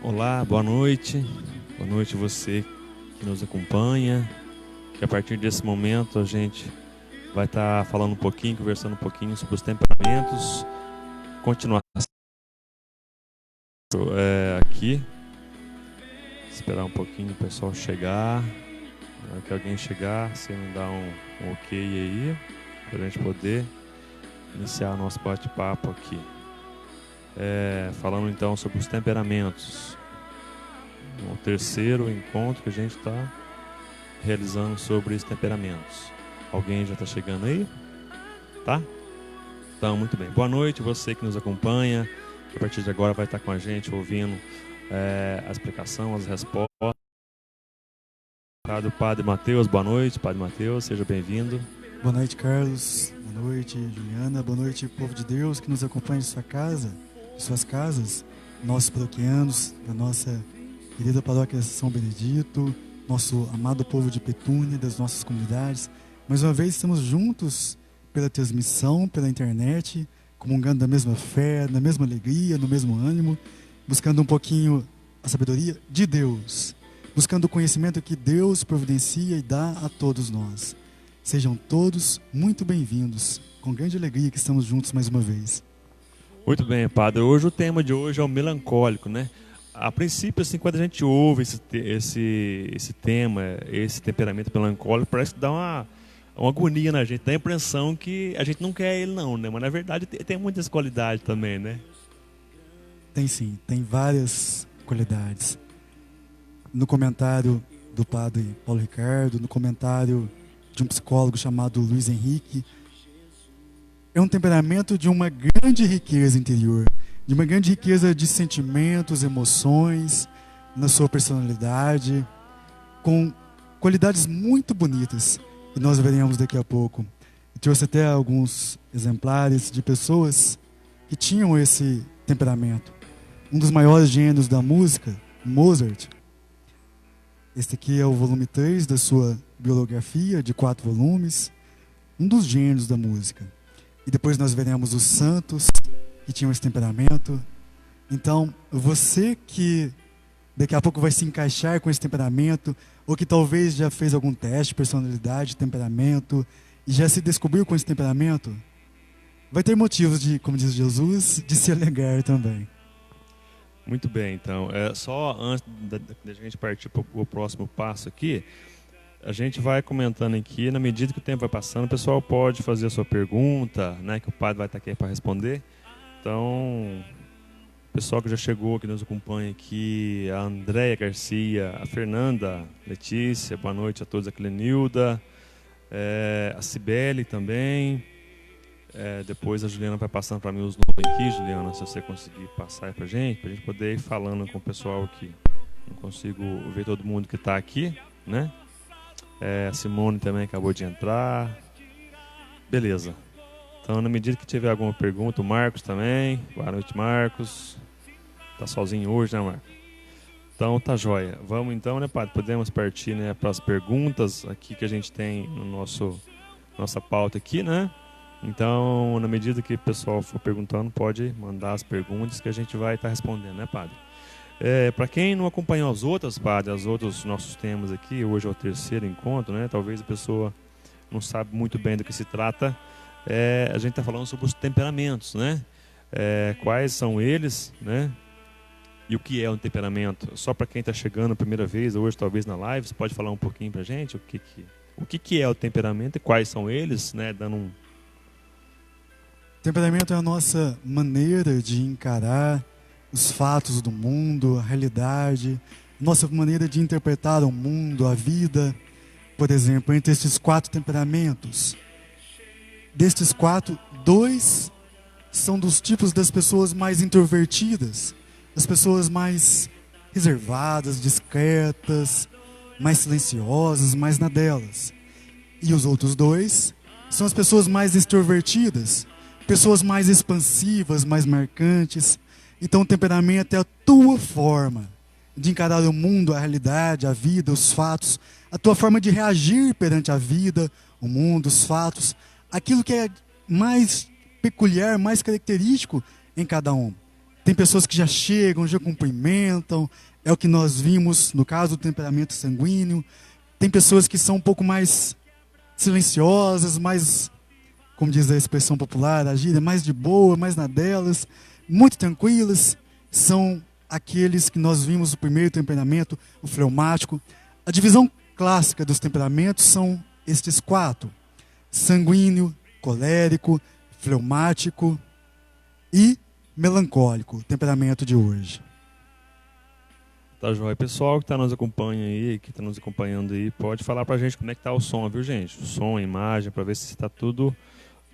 Olá, boa noite. Boa noite você que nos acompanha. Que a partir desse momento a gente vai estar falando um pouquinho, conversando um pouquinho sobre os temperamentos. Continuar aqui. Esperar um pouquinho o pessoal chegar. Na hora que alguém chegar, você me dá um ok aí, para a gente poder iniciar o nosso bate-papo aqui. Falando então sobre os temperamentos. O terceiro encontro que a gente está realizando sobre os temperamentos. Alguém já está chegando aí? Tá? Então, muito bem. Boa noite, você que nos acompanha. Que a partir de agora vai estar com a gente ouvindo a explicação, as respostas. Padre Mateus, boa noite. Padre Mateus, seja bem-vindo. Boa noite, Carlos. Boa noite, Juliana. Boa noite, povo de Deus que nos acompanha de sua casa, de suas casas, nossos paroquianos, da nossa querida paróquia São Benedito, nosso amado povo de Petúnia, das nossas comunidades. Mais uma vez estamos juntos pela transmissão, pela internet, comungando da mesma fé, na mesma alegria, no mesmo ânimo, buscando um pouquinho a sabedoria de Deus, buscando o conhecimento que Deus providencia e dá a todos nós. Sejam todos muito bem-vindos. Com grande alegria que estamos juntos mais uma vez. Muito bem, Padre. Hoje o tema de hoje é o melancólico, né? A princípio, assim, quando a gente ouve esse tema, esse temperamento melancólico, parece que dá uma agonia na gente, dá a impressão que a gente não quer ele não, né? Mas na verdade tem muitas qualidades também, né? Tem sim, tem várias qualidades. No comentário do padre Paulo Ricardo, no comentário de um psicólogo chamado Luiz Henrique, é um temperamento de uma grande riqueza interior, de uma grande riqueza de sentimentos, emoções, na sua personalidade, com qualidades muito bonitas, que nós veremos daqui a pouco. Eu trouxe até alguns exemplares de pessoas que tinham esse temperamento. Um dos maiores gênios da música, Mozart. Este aqui é o volume 3 da sua biografia, de 4 volumes. Um dos gênios da música. E depois nós veremos os santos que tinham esse temperamento. Então, você que daqui a pouco vai se encaixar com esse temperamento, ou que talvez já fez algum teste de personalidade, temperamento, e já se descobriu com esse temperamento, vai ter motivos de, como diz Jesus, de se alegrar também. Muito bem, então, só antes da gente partir para o próximo passo aqui, a gente vai comentando aqui, na medida que o tempo vai passando, o pessoal pode fazer a sua pergunta, né, que o padre vai estar aqui para responder. Então, o pessoal que já chegou, que nos acompanha aqui, a Andréia Garcia, a Fernanda, Letícia, boa noite a todos, a Clenilda, a Cibele também. Depois a Juliana vai passando para mim os nomes aqui, Juliana, se você conseguir passar aí para a gente poder ir falando com o pessoal aqui. Não consigo ver todo mundo que está aqui, né? A Simone também acabou de entrar. Beleza. Então, na medida que tiver alguma pergunta, o Marcos também. Boa noite, Marcos. Tá sozinho hoje, né, Marcos? Então, tá joia. Vamos então, né, padre? Podemos partir, né, para as perguntas aqui que a gente tem no nossa pauta aqui, né? Então, na medida que o pessoal for perguntando, pode mandar as perguntas que a gente vai estar respondendo, né, padre? Para quem não acompanhou as outras, padre, os outros nossos temas aqui, hoje é o terceiro encontro, né? Talvez a pessoa não sabe muito bem do que se trata. A gente está falando sobre os temperamentos, né? Quais são eles, né? E o que é um temperamento? Só para quem está chegando a primeira vez, hoje talvez na live, você pode falar um pouquinho para a gente o que é o temperamento e quais são eles, né? Dando um... Temperamento é a nossa maneira de encarar os fatos do mundo, a realidade, nossa maneira de interpretar o mundo, a vida. Por exemplo, entre esses 4 temperamentos, destes 4, 2 são dos tipos das pessoas mais introvertidas, das pessoas mais reservadas, discretas, mais silenciosas, mais na delas. E os outros 2 são as pessoas mais extrovertidas, pessoas mais expansivas, mais marcantes. Então o temperamento é a tua forma de encarar o mundo, a realidade, a vida, os fatos, a tua forma de reagir perante a vida, o mundo, os fatos, aquilo que é mais peculiar, mais característico em cada um. Tem pessoas que já chegam, já cumprimentam. É o que nós vimos no caso do temperamento sanguíneo. Tem pessoas que são um pouco mais silenciosas, mais, como diz a expressão popular, a gíria, mais de boa, mais na delas, muito tranquilas. São aqueles que nós vimos no primeiro temperamento, o fleumático. A divisão clássica dos temperamentos são estes 4: sanguíneo, colérico, fleumático e melancólico, o temperamento de hoje. Tá joia. Pessoal que está nos acompanhando aí, que está nos acompanhando aí, pode falar pra gente como é que tá o som, viu, gente? O som, a imagem, para ver se está tudo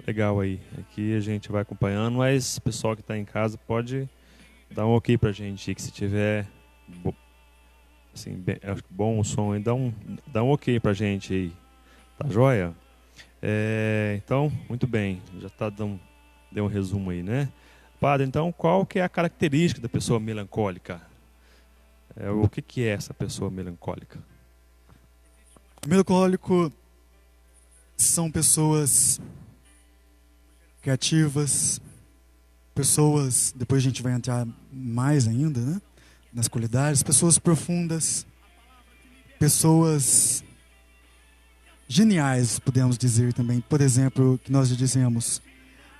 legal aí. Aqui a gente vai acompanhando, mas o pessoal que está em casa pode dar um ok pra gente aí, que se tiver assim, acho que bom o som aí, dá um ok pra gente aí. Tá joia? Então, muito bem. Já deu um resumo aí, né? Padre, então, qual que é a característica da pessoa melancólica? O que é essa pessoa melancólica? Melancólico são pessoas criativas, pessoas, depois a gente vai entrar mais ainda, né, nas qualidades, pessoas profundas, pessoas geniais, podemos dizer também. Por exemplo, que nós já dissemos,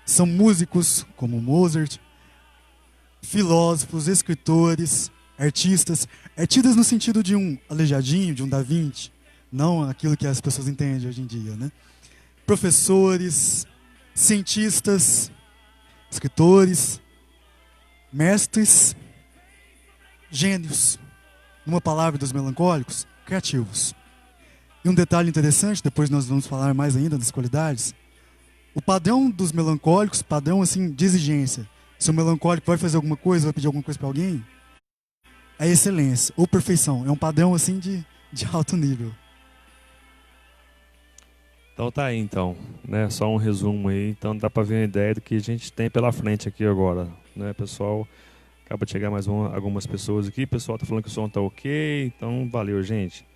são músicos como Mozart, filósofos, escritores, artistas no sentido de um Aleijadinho, de um Da Vinci, não aquilo que as pessoas entendem hoje em dia, né? Professores, cientistas, escritores, mestres, gênios. Numa palavra dos melancólicos, criativos. E um detalhe interessante, depois nós vamos falar mais ainda das qualidades, o padrão dos melancólicos, padrão assim de exigência. Se o melancólico vai fazer alguma coisa, vai pedir alguma coisa para alguém, é excelência ou perfeição. É um padrão assim de alto nível. Então tá aí, então, né? Só um resumo aí. Então dá para ver uma ideia do que a gente tem pela frente aqui agora, né, pessoal? Acaba de chegar mais algumas pessoas aqui. O pessoal tá falando que o som tá ok. Então valeu, gente.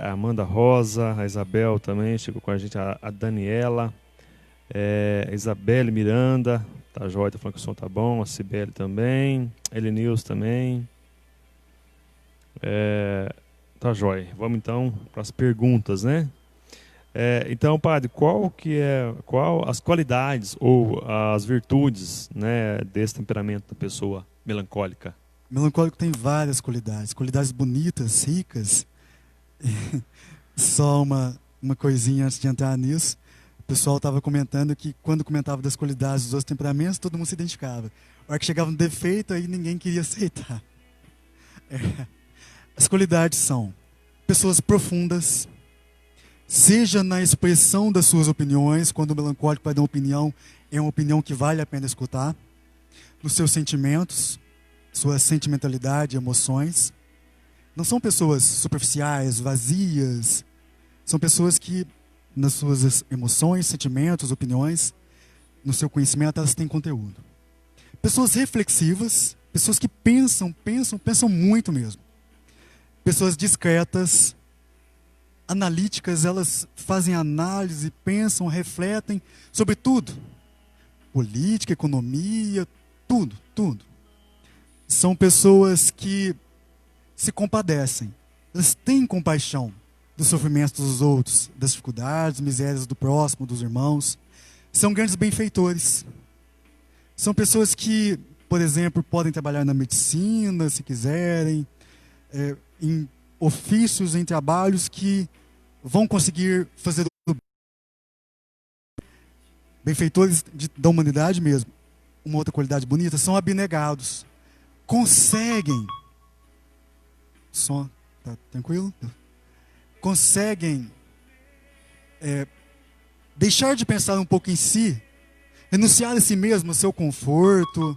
A Amanda Rosa, a Isabel também chegou com a gente, a Daniela, a Isabelle Miranda, tá jóia, tá falando que o som tá bom, a Cibele também, a Elenils também. Tá jóia. Vamos então para as perguntas, né? Então, padre, qual as qualidades ou as virtudes, né, desse temperamento da pessoa melancólica? O melancólico tem várias qualidades bonitas, ricas. Só uma coisinha antes de entrar nisso. O pessoal estava comentando que quando comentava das qualidades dos outros temperamentos, todo mundo se identificava. A hora que chegava no defeito, aí ninguém queria aceitar. As qualidades são pessoas profundas, seja na expressão das suas opiniões, quando o melancólico vai dar uma opinião, é uma opinião que vale a pena escutar, nos seus sentimentos, sua sentimentalidade, emoções. Não são pessoas superficiais, vazias. São pessoas que, nas suas emoções, sentimentos, opiniões, no seu conhecimento, elas têm conteúdo. Pessoas reflexivas, pessoas que pensam muito mesmo. Pessoas discretas, analíticas, elas fazem análise, pensam, refletem sobre tudo. Política, economia, tudo. São pessoas que se compadecem. Elas têm compaixão dos sofrimentos dos outros, das dificuldades, misérias do próximo, dos irmãos. São grandes benfeitores. São pessoas que, por exemplo, podem trabalhar na medicina, se quiserem, em ofícios, em trabalhos que vão conseguir fazer o bem. Benfeitores da humanidade mesmo. Uma outra qualidade bonita, são abnegados. Conseguem. Som, tá tranquilo? Conseguem deixar de pensar um pouco em si, renunciar a si mesmo, ao seu conforto,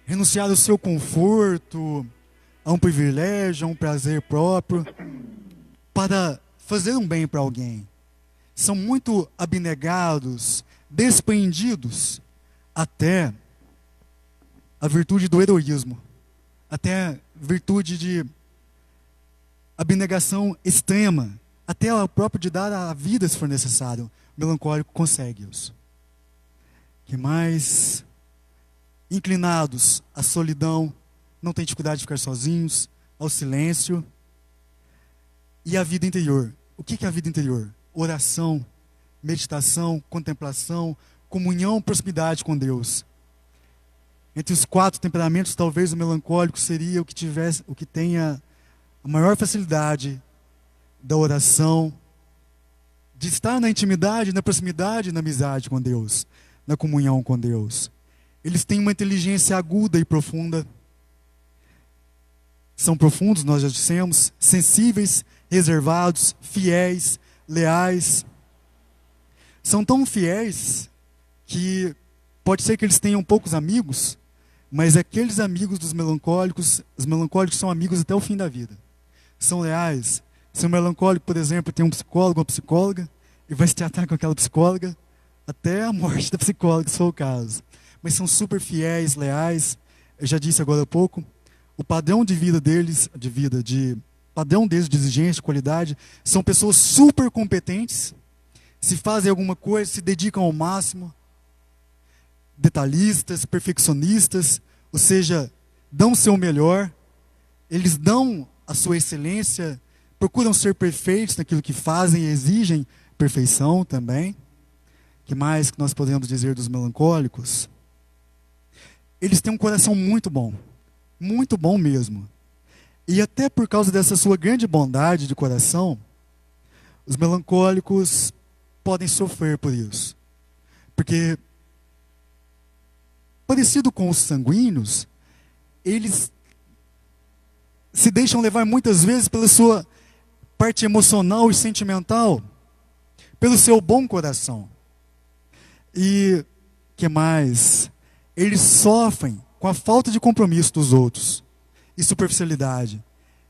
renunciar ao seu conforto, a um privilégio, a um prazer próprio, para fazer um bem para alguém. São muito abnegados, desprendidos, até a virtude do heroísmo, até a virtude de abnegação extrema, até o próprio de dar a vida se for necessário. O melancólico consegue isso. Que mais? Inclinados à solidão, não tem dificuldade de ficar sozinhos, ao silêncio. E a vida interior. O que é a vida interior? Oração, meditação, contemplação, comunhão, proximidade com Deus. Entre os 4 temperamentos, talvez o melancólico seria o que tenha a maior facilidade da oração, de estar na intimidade, na proximidade, na amizade com Deus, na comunhão com Deus. Eles têm uma inteligência aguda e profunda. São profundos, nós já dissemos, sensíveis, reservados, fiéis, leais. São tão fiéis que pode ser que eles tenham poucos amigos, mas aqueles amigos dos melancólicos, os melancólicos são amigos até o fim da vida. São leais. Se um melancólico, por exemplo, tem um psicólogo ou psicóloga, e vai se tratar com aquela psicóloga até a morte da psicóloga, se for o caso. Mas são super fiéis, leais. Eu já disse agora há pouco, o padrão de vida deles, padrão deles de exigência, de qualidade, são pessoas super competentes, se fazem alguma coisa, se dedicam ao máximo, detalhistas, perfeccionistas, ou seja, dão o seu melhor, eles dão a sua excelência, procuram ser perfeitos naquilo que fazem e exigem perfeição também. Que mais que nós podemos dizer dos melancólicos? Eles têm um coração muito bom mesmo. E até por causa dessa sua grande bondade de coração, os melancólicos podem sofrer por isso. Porque, parecido com os sanguíneos, eles se deixam levar muitas vezes pela sua parte emocional e sentimental, pelo seu bom coração. E que mais? Eles sofrem com a falta de compromisso dos outros e superficialidade.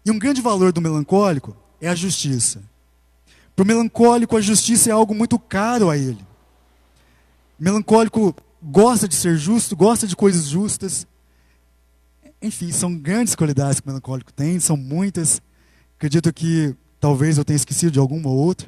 E um grande valor do melancólico é a justiça. Para o melancólico, a justiça é algo muito caro a ele. O melancólico gosta de ser justo, gosta de coisas justas. Enfim, são grandes qualidades que o melancólico tem, são muitas. Acredito que talvez eu tenha esquecido de alguma ou outra.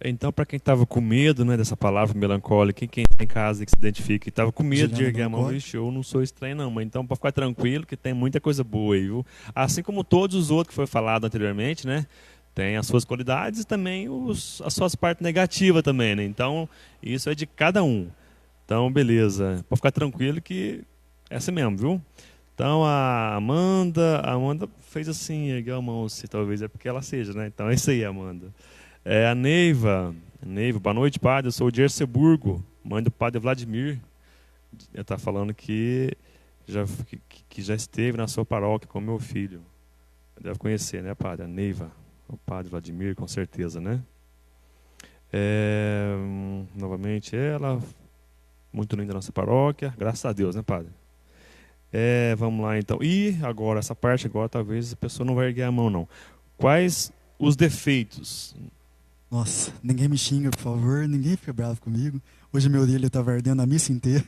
Então, para quem estava com medo, né, dessa palavra melancólica, quem está em casa que se identifica e estava com medo de erguer a mão, ixi, eu não sou estranho não, mas então, para ficar tranquilo, que tem muita coisa boa aí, viu? Assim como todos os outros que foi falado anteriormente, né, tem as suas qualidades e também as suas partes negativas também, né? Então, isso é de cada um. Então, beleza, para ficar tranquilo que é assim mesmo, viu? Então, a Amanda fez assim, ergueu a mão, se talvez é porque ela seja, né? Então, é isso aí, Amanda. A Neiva, boa noite, padre. Eu sou de Erceburgo, mãe do padre Vladimir. Ela está falando que já esteve na sua paróquia com meu filho. Deve conhecer, né, padre? A Neiva, o padre Vladimir, com certeza, né? Novamente ela, muito linda nossa paróquia, graças a Deus, né, padre? Vamos lá, então. E agora, essa parte agora, talvez a pessoa não vai erguer a mão, não. Quais os defeitos? Nossa, ninguém me xinga, por favor, ninguém fica bravo comigo. Hoje minha orelha estava ardendo a missa inteira.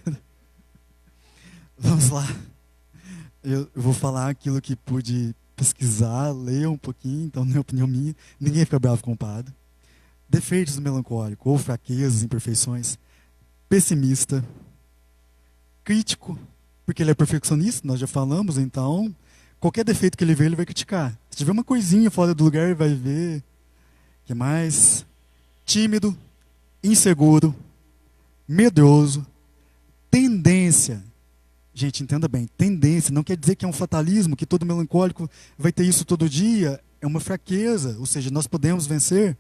Vamos lá. Eu vou falar aquilo que pude pesquisar, ler um pouquinho, então não é opinião minha. Ninguém fica bravo com o padre. Defeitos do melancólico, ou fraquezas, imperfeições. Pessimista. Crítico, porque ele é perfeccionista, nós já falamos, então qualquer defeito que ele vê, ele vai criticar. Se tiver uma coisinha fora do lugar, ele vai ver. Que mais? Tímido, inseguro, medroso, tendência. Gente, entenda bem, tendência não quer dizer que é um fatalismo, que todo melancólico vai ter isso todo dia. É uma fraqueza, ou seja, nós podemos vencer.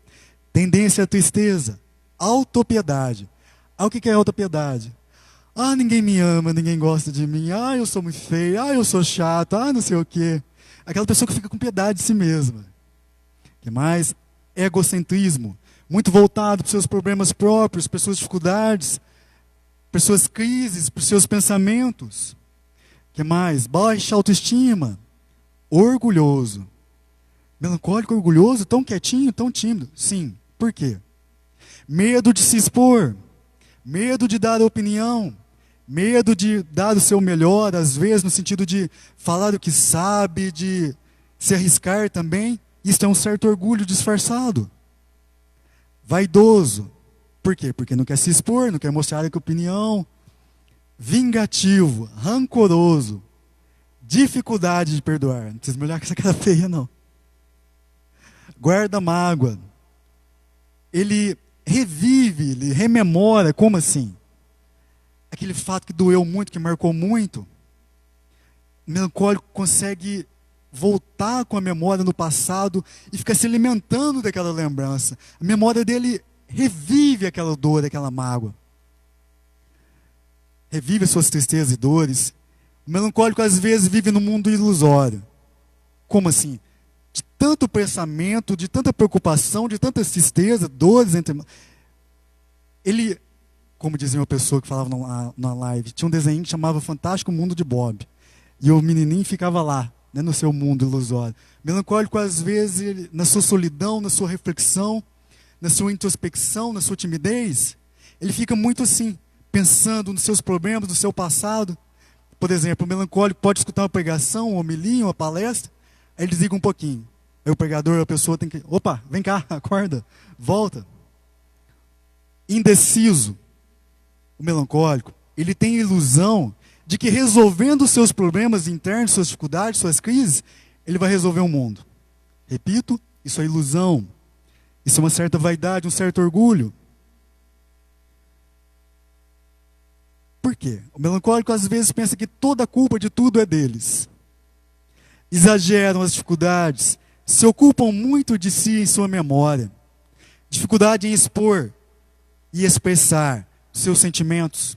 Tendência à tristeza, autopiedade. O que é autopiedade? Ninguém me ama, ninguém gosta de mim. Eu sou muito feio, eu sou chato, não sei o quê. Aquela pessoa que fica com piedade de si mesma. Que mais? Egocentrismo, muito voltado para os seus problemas próprios, para as suas dificuldades, para as suas crises, para os seus pensamentos. Que mais? Baixa autoestima, orgulhoso. Melancólico, orgulhoso, tão quietinho, tão tímido. Sim, por quê? Medo de se expor, medo de dar opinião, medo de dar o seu melhor, às vezes no sentido de falar o que sabe, de se arriscar também. Isso é um certo orgulho disfarçado. Vaidoso. Por quê? Porque não quer se expor, não quer mostrar que opinião. Vingativo, rancoroso, dificuldade de perdoar. Não precisa me olhar com essa cara feia, não. Guarda mágoa. Ele revive, ele rememora. Como assim? Aquele fato que doeu muito, que marcou muito. O melancólico consegue voltar com a memória no passado e ficar se alimentando daquela lembrança. A memória dele revive aquela dor, aquela mágoa. Revive as suas tristezas e dores. O melancólico às vezes vive num mundo ilusório. Como assim? De tanto pensamento, de tanta preocupação, de tanta tristeza, dores entre... Ele, como dizia uma pessoa que falava na live, tinha um desenho que chamava Fantástico Mundo de Bob. E o menininho ficava lá, né, no seu mundo ilusório. Melancólico, às vezes, ele, na sua solidão, na sua reflexão, na sua introspecção, na sua timidez, ele fica muito assim, pensando nos seus problemas, no seu passado. Por exemplo, o melancólico pode escutar uma pregação, uma homilia, uma palestra, aí ele desliga um pouquinho. Aí o pregador, a pessoa tem que... Opa, vem cá, acorda, volta. Indeciso. O melancólico, ele tem a ilusão de que resolvendo os seus problemas internos, suas dificuldades, suas crises, ele vai resolver o mundo. Repito, isso é ilusão. Isso é uma certa vaidade, um certo orgulho. Por quê? O melancólico às vezes pensa que toda a culpa de tudo é deles. Exageram as dificuldades, se ocupam muito de si em sua memória. Dificuldade em expor e expressar seus sentimentos.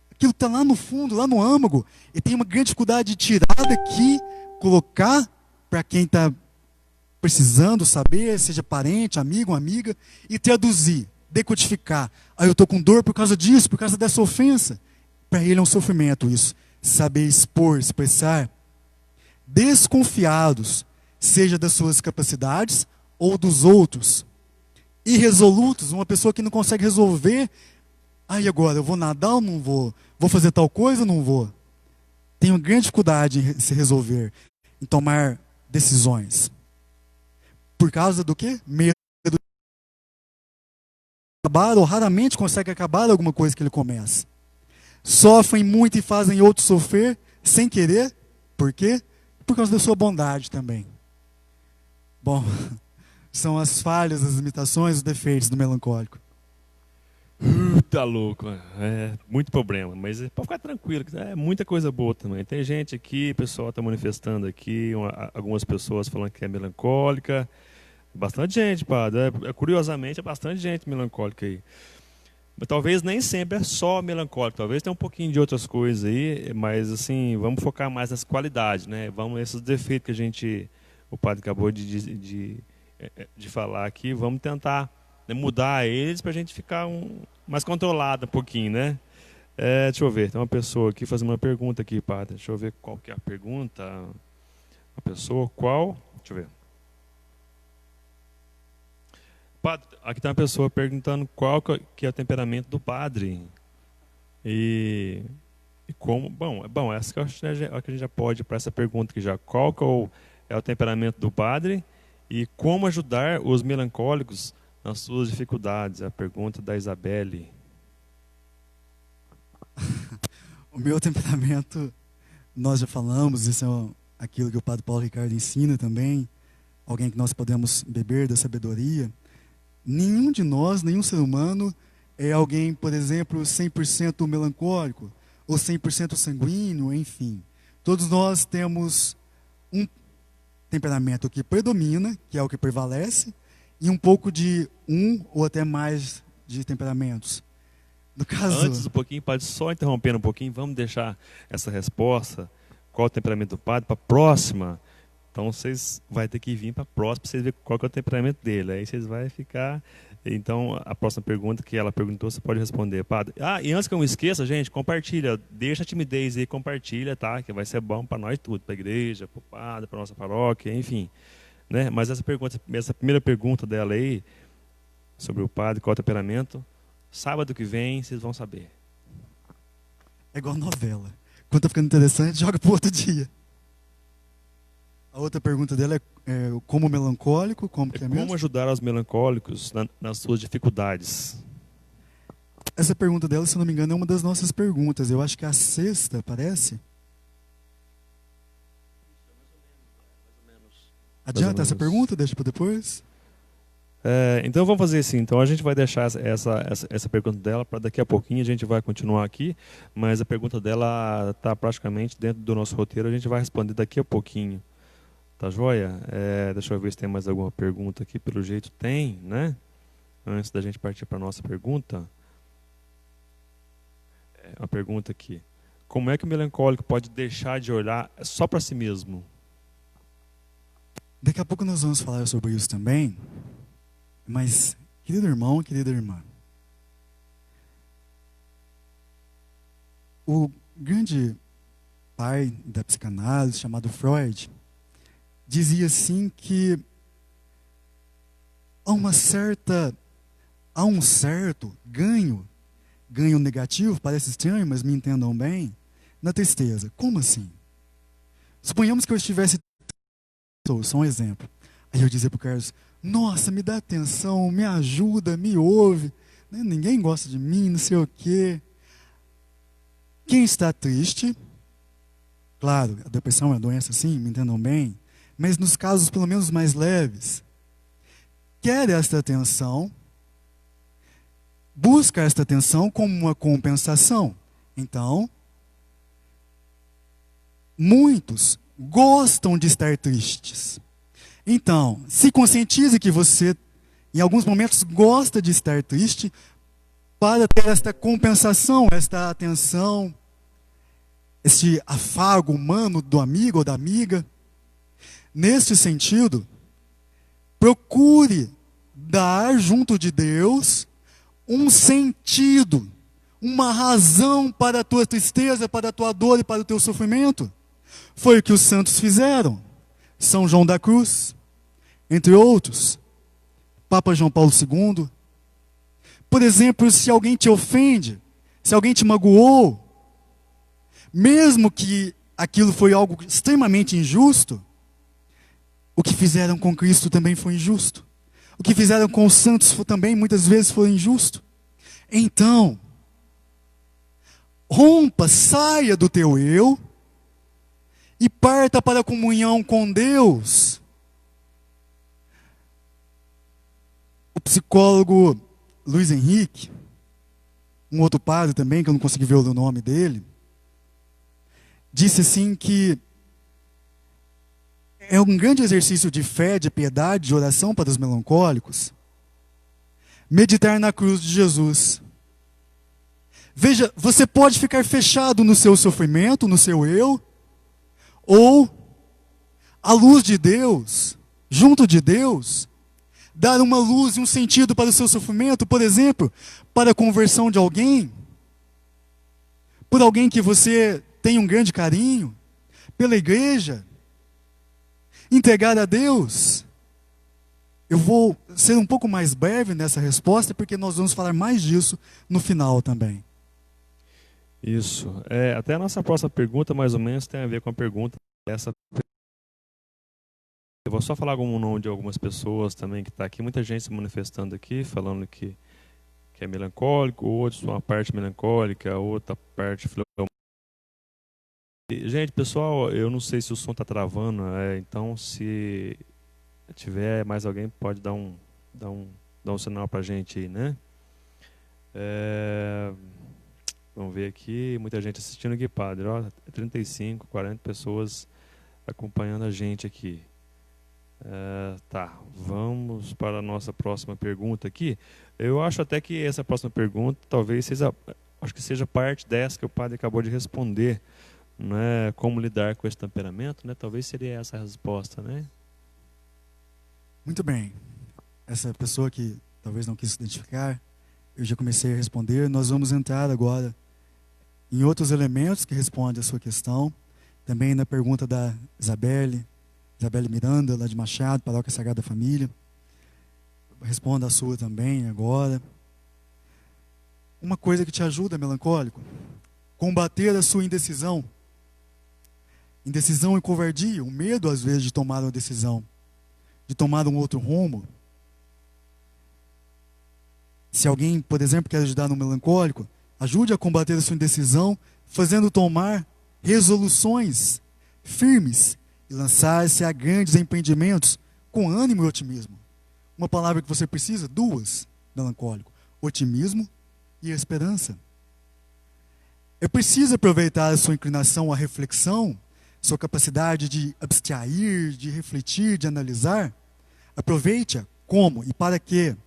Aquilo está lá no fundo, lá no âmago, e tem uma grande dificuldade de tirar daqui, colocar para quem está precisando saber, seja parente, amigo, amiga, e traduzir, decodificar. Ah, eu estou com dor por causa disso, por causa dessa ofensa. Para ele é um sofrimento isso. Saber expor, expressar. Desconfiados, seja das suas capacidades ou dos outros. Irresolutos, uma pessoa que não consegue resolver. Ah, e agora? Eu vou nadar ou não vou? Vou fazer tal coisa ou não vou? Tem uma grande dificuldade em se resolver, em tomar decisões. Por causa do quê? Medo de acabar, ou raramente consegue acabar alguma coisa que ele começa. Sofrem muito e fazem outros sofrer sem querer. Por quê? Por causa da sua bondade também. Bom, são as falhas, as limitações, os defeitos do melancólico. Tá louco, é muito problema, mas pode ficar tranquilo, é muita coisa boa também. Tem gente aqui, o pessoal está manifestando aqui, algumas pessoas falando que é melancólica, bastante gente, padre, curiosamente é bastante gente melancólica aí. Mas talvez nem sempre é só melancólico, talvez tenha um pouquinho de outras coisas aí, mas assim, vamos focar mais nas qualidades, né? Vamos esses defeitos que o padre acabou de falar aqui, vamos tentar, né, mudar eles para a gente ficar mais controlado um pouquinho, né? Deixa eu ver, tem uma pessoa aqui fazendo uma pergunta aqui, padre. Deixa eu ver qual que é a pergunta. A pessoa, qual? Deixa eu ver. Padre, aqui tem uma pessoa perguntando qual que é o temperamento do padre. E como... Bom, essa que eu acho que a gente já pode para essa pergunta aqui já. Qual que é o temperamento do padre e como ajudar os melancólicos nas suas dificuldades? A pergunta da Isabelle. O meu temperamento, nós já falamos, isso é aquilo que o padre Paulo Ricardo ensina também, alguém que nós podemos beber da sabedoria. Nenhum de nós, nenhum ser humano é alguém, por exemplo, 100% melancólico, ou 100% sanguíneo, enfim. Todos nós temos um temperamento que predomina, que é o que prevalece, e um pouco de ou até mais de temperamentos. No caso... Antes um pouquinho, padre, só interrompendo um pouquinho, vamos deixar essa resposta, qual o temperamento do padre, para a próxima. Então vocês vão ter que vir para a próxima para vocês verem qual que é o temperamento dele. Aí vocês vão ficar... Então, a próxima pergunta que ela perguntou, você pode responder, padre. Ah, e antes que eu me esqueça, gente, compartilha. Deixa a timidez aí, compartilha, tá? Que vai ser bom para nós tudo, para a igreja, para o padre, para a nossa paróquia, enfim. Né? Mas essa primeira pergunta dela aí, sobre o padre, qual é o temperamento, sábado que vem vocês vão saber. É igual novela. Quando está ficando interessante, joga para o outro dia. A outra pergunta dela é como melancólico, como que é mesmo? Como ajudar os melancólicos nas suas dificuldades? Essa pergunta dela, se não me engano, é uma das nossas perguntas. Eu acho que é a sexta, parece. Mais ou Adianta essa menos. pergunta? Deixa para depois. Então vamos fazer assim. Então a gente vai deixar essa pergunta dela para daqui a pouquinho. A gente vai continuar aqui, mas a pergunta dela está praticamente dentro do nosso roteiro. A gente vai responder daqui a pouquinho. Tá joia? Deixa eu ver se tem mais alguma pergunta aqui. Pelo jeito tem, né? Antes da gente partir para a nossa pergunta. Uma pergunta aqui. Como é que o melancólico pode deixar de olhar só para si mesmo? Daqui a pouco nós vamos falar sobre isso também. Mas, querido irmão, querida irmã, o grande pai da psicanálise, chamado Freud, dizia assim que há um certo ganho negativo, parece estranho, mas me entendam bem, na tristeza. Como assim? Suponhamos que eu estivesse só um exemplo. Aí eu dizia para o Carlos, nossa, me dá atenção, me ajuda, me ouve. Ninguém gosta de mim, não sei o quê. Quem está triste, claro, a depressão é uma doença sim, me entendam bem, mas nos casos pelo menos mais leves, quer esta atenção, busca esta atenção como uma compensação. Então, muitos gostam de estar tristes. Então, se conscientize que você, em alguns momentos, gosta de estar triste para ter esta compensação, esta atenção, este afago humano do amigo ou da amiga. Neste sentido, procure dar junto de Deus um sentido, uma razão para a tua tristeza, para a tua dor e para o teu sofrimento. Foi o que os santos fizeram. São João da Cruz, entre outros, Papa João Paulo II. Por exemplo, se alguém te ofende, se alguém te magoou, mesmo que aquilo foi algo extremamente injusto, o que fizeram com Cristo também foi injusto. O que fizeram com os santos também muitas vezes foi injusto. Então, rompa, saia do teu eu e parta para a comunhão com Deus. O psicólogo Luiz Henrique, um outro padre também, que eu não consegui ver o nome dele, disse assim que é um grande exercício de fé, de piedade, de oração para os melancólicos, meditar na cruz de Jesus. Veja, você pode ficar fechado no seu sofrimento, no seu eu, ou, à luz de Deus, junto de Deus, dar uma luz e um sentido para o seu sofrimento, por exemplo, para a conversão de alguém, por alguém que você tem um grande carinho, pela igreja, entregar a Deus. Eu vou ser um pouco mais breve nessa resposta, porque nós vamos falar mais disso no final também. Isso. Até a nossa próxima pergunta, mais ou menos, tem a ver com a pergunta dessa. Eu vou só falar algum nome de algumas pessoas também que está aqui. Muita gente se manifestando aqui, falando que é melancólico, outros uma parte melancólica, outra parte fleumática. Gente, pessoal, eu não sei se o som está travando, então se tiver mais alguém, pode dar um sinal para a gente aí, né? Vamos ver aqui, muita gente assistindo aqui, padre. 35, 40 pessoas acompanhando a gente aqui. Tá, vamos para a nossa próxima pergunta aqui. Eu acho até que essa próxima pergunta talvez seja parte dessa que o padre acabou de responder, né? Como lidar com esse temperamento, né? Talvez seria essa a resposta, né? Muito bem. Essa pessoa que talvez não quis se identificar, eu já comecei a responder. Nós vamos entrar agora em outros elementos que respondem a sua questão. Também na pergunta da Isabelle Miranda, lá de Machado, Paróquia Sagrada Família. Responda a sua também agora. Uma coisa que te ajuda, melancólico, combater a sua indecisão. Indecisão e covardia, o medo às vezes de tomar uma decisão, de tomar um outro rumo. Se alguém, por exemplo, quer ajudar no melancólico, ajude a combater a sua indecisão, fazendo tomar resoluções firmes e lançar-se a grandes empreendimentos com ânimo e otimismo. Uma palavra que você precisa, duas, melancólico: otimismo e esperança. É preciso aproveitar a sua inclinação à reflexão, sua capacidade de abstrair, de refletir, de analisar. Aproveite-a como e para quê?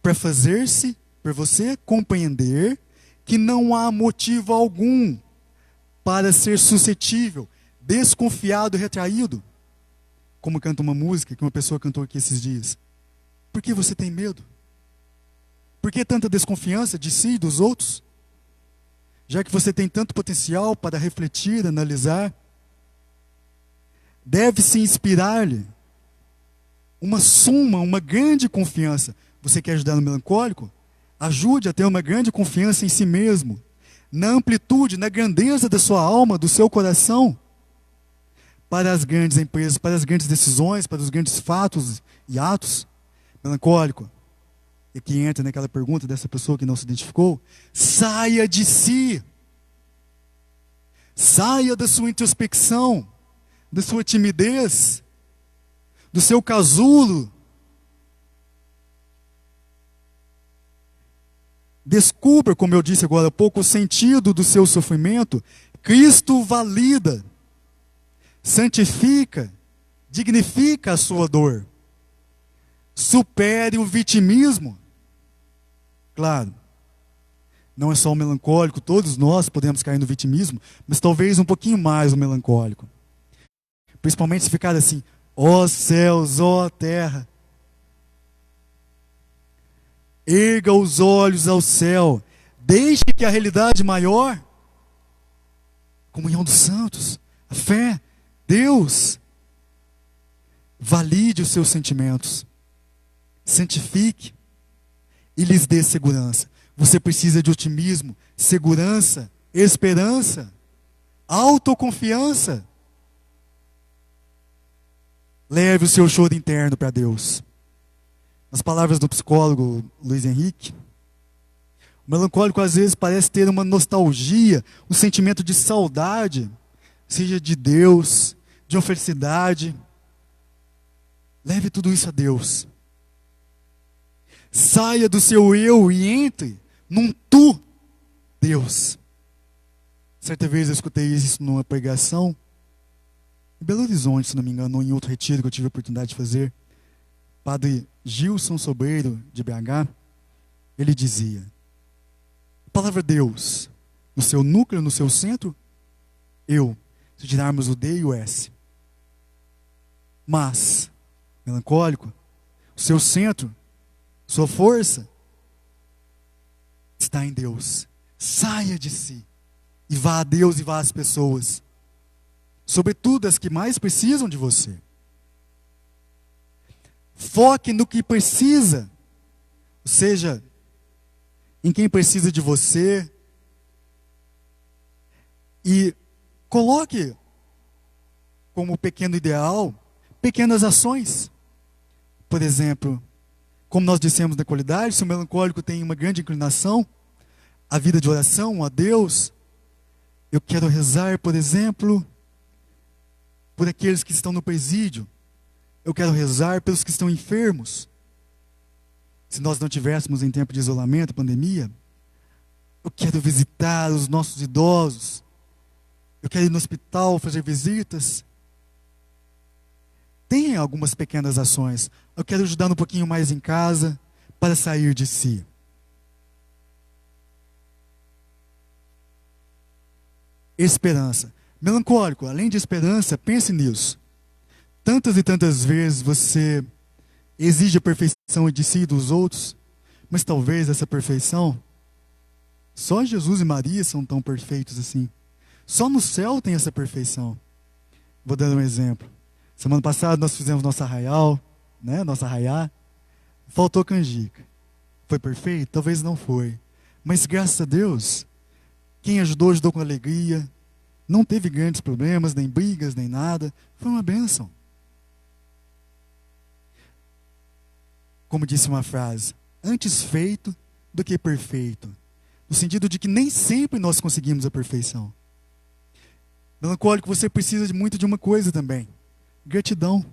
Para fazer-se, para você compreender que não há motivo algum para ser suscetível, desconfiado, retraído. Como canta uma música que uma pessoa cantou aqui esses dias. Por que você tem medo? Por que tanta desconfiança de si e dos outros? Já que você tem tanto potencial para refletir, analisar, deve-se inspirar-lhe uma grande confiança. Você quer ajudar no melancólico? Ajude a ter uma grande confiança em si mesmo, na amplitude, na grandeza da sua alma, do seu coração, para as grandes empresas, para as grandes decisões, para os grandes fatos e atos. Melancólico, e que entra naquela pergunta dessa pessoa que não se identificou: saia de si, saia da sua introspecção, da sua timidez, do seu casulo. Descubra, como eu disse agora há pouco, o sentido do seu sofrimento. Cristo valida, santifica, dignifica a sua dor. Supere o vitimismo. Claro, não é só o melancólico, todos nós podemos cair no vitimismo, mas talvez um pouquinho mais o melancólico. Principalmente se ficar assim: ó céus, ó terra. Erga os olhos ao céu. Deixe que a realidade maior, comunhão dos santos, a fé, Deus, valide os seus sentimentos, santifique e lhes dê segurança. Você precisa de otimismo, segurança, esperança, autoconfiança. Leve o seu choro interno para Deus. Nas palavras do psicólogo Luiz Henrique, o melancólico às vezes parece ter uma nostalgia, um sentimento de saudade, seja de Deus, de uma felicidade. Leve tudo isso a Deus. Saia do seu eu e entre num tu, Deus. Certa vez eu escutei isso numa pregação em Belo Horizonte, se não me engano, ou em outro retiro que eu tive a oportunidade de fazer. Padre Gilson Sobreiro, de BH, ele dizia: a palavra Deus, no seu núcleo, no seu centro, eu, se tirarmos o D e o S. Mas, melancólico, o seu centro, sua força, está em Deus. Saia de si e vá a Deus e vá às pessoas, sobretudo as que mais precisam de você. Foque no que precisa, ou seja, em quem precisa de você, e coloque como pequeno ideal pequenas ações. Por exemplo, como nós dissemos na qualidade, se o melancólico tem uma grande inclinação à vida de oração, a Deus, eu quero rezar, por exemplo, por aqueles que estão no presídio. Eu quero rezar pelos que estão enfermos. Se nós não tivéssemos em tempo de isolamento, pandemia, eu quero visitar os nossos idosos. Eu quero ir no hospital fazer visitas. Tem algumas pequenas ações. Eu quero ajudar um pouquinho mais em casa para sair de si. Esperança. Melancólico, além de esperança, pense nisso. Tantas e tantas vezes você exige a perfeição de si e dos outros, mas talvez essa perfeição, só Jesus e Maria são tão perfeitos assim. Só no céu tem essa perfeição. Vou dar um exemplo. Semana passada nós fizemos nossa arraial, nossa arraiá. Faltou canjica. Foi perfeito? Talvez não foi. Mas graças a Deus, quem ajudou, ajudou com alegria. Não teve grandes problemas, nem brigas, nem nada. Foi uma bênção. Como disse uma frase: antes feito do que perfeito. No sentido de que nem sempre nós conseguimos a perfeição. Melancólico, você precisa muito de uma coisa também: gratidão.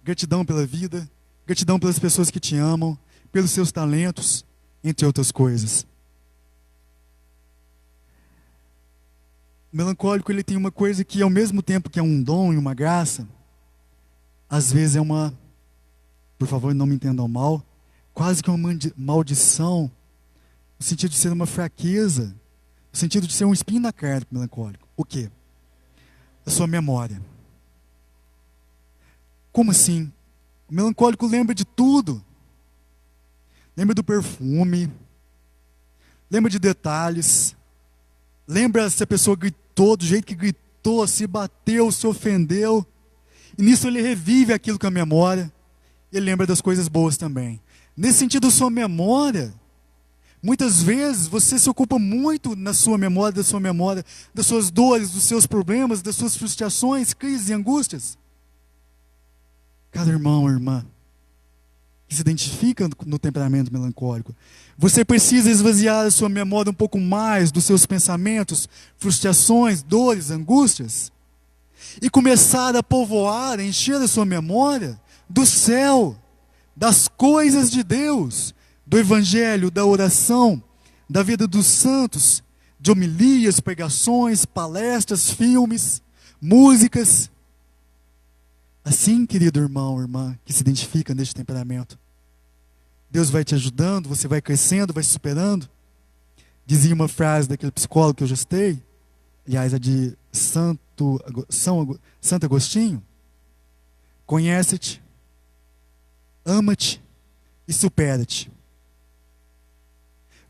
Gratidão pela vida, gratidão pelas pessoas que te amam, pelos seus talentos, entre outras coisas. O melancólico, ele tem uma coisa que, ao mesmo tempo que é um dom e uma graça, às vezes é uma, por favor, não me entendam mal, quase que uma maldição, no sentido de ser uma fraqueza, no sentido de ser um espinho na carne do melancólico. O quê? A sua memória. Como assim? O melancólico lembra de tudo. Lembra do perfume, lembra de detalhes, lembra se a pessoa gritou do jeito que gritou, se bateu, se ofendeu. E nisso ele revive aquilo com a memória. Ele lembra das coisas boas também. Nesse sentido, sua memória, muitas vezes você se ocupa muito na sua memória, das suas dores, dos seus problemas, das suas frustrações, crises e angústias. Cada irmão ou irmã que se identifica no temperamento melancólico, você precisa esvaziar a sua memória um pouco mais dos seus pensamentos, frustrações, dores, angústias, e começar a povoar, a encher a sua memória do céu, das coisas de Deus, do evangelho, da oração, da vida dos santos, de homilias, pregações, palestras, filmes, músicas. Assim, querido irmão, irmã, que se identifica neste temperamento, Deus vai te ajudando, você vai crescendo, vai se superando. Dizia uma frase daquele psicólogo que eu já citei, aliás, é de Santo Agostinho: conhece-te, ama-te e supera-te.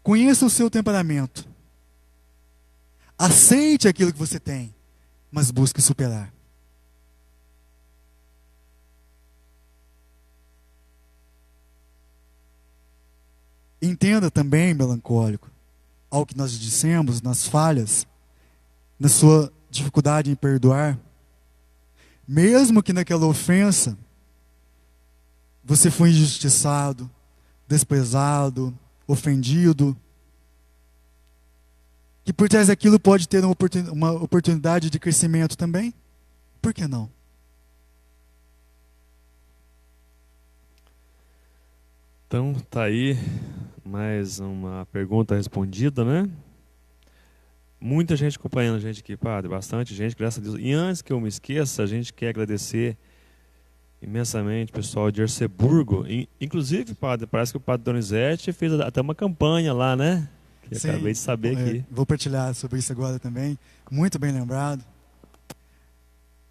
Conheça o seu temperamento. Aceite aquilo que você tem, mas busque superar. Entenda também, melancólico, ao que nós dissemos, nas falhas, na sua dificuldade em perdoar, mesmo que naquela ofensa você foi injustiçado, desprezado, ofendido, que por trás daquilo pode ter uma oportunidade de crescimento também. Por que não? Então, tá aí mais uma pergunta respondida, né? Muita gente acompanhando a gente aqui, padre, bastante gente, graças a Deus. E antes que eu me esqueça, a gente quer agradecer imensamente o pessoal de Erceburgo. Inclusive, padre, parece que o padre Donizete fez até uma campanha lá, né? Que eu acabei de saber aqui. Vou partilhar sobre isso agora também. Muito bem lembrado.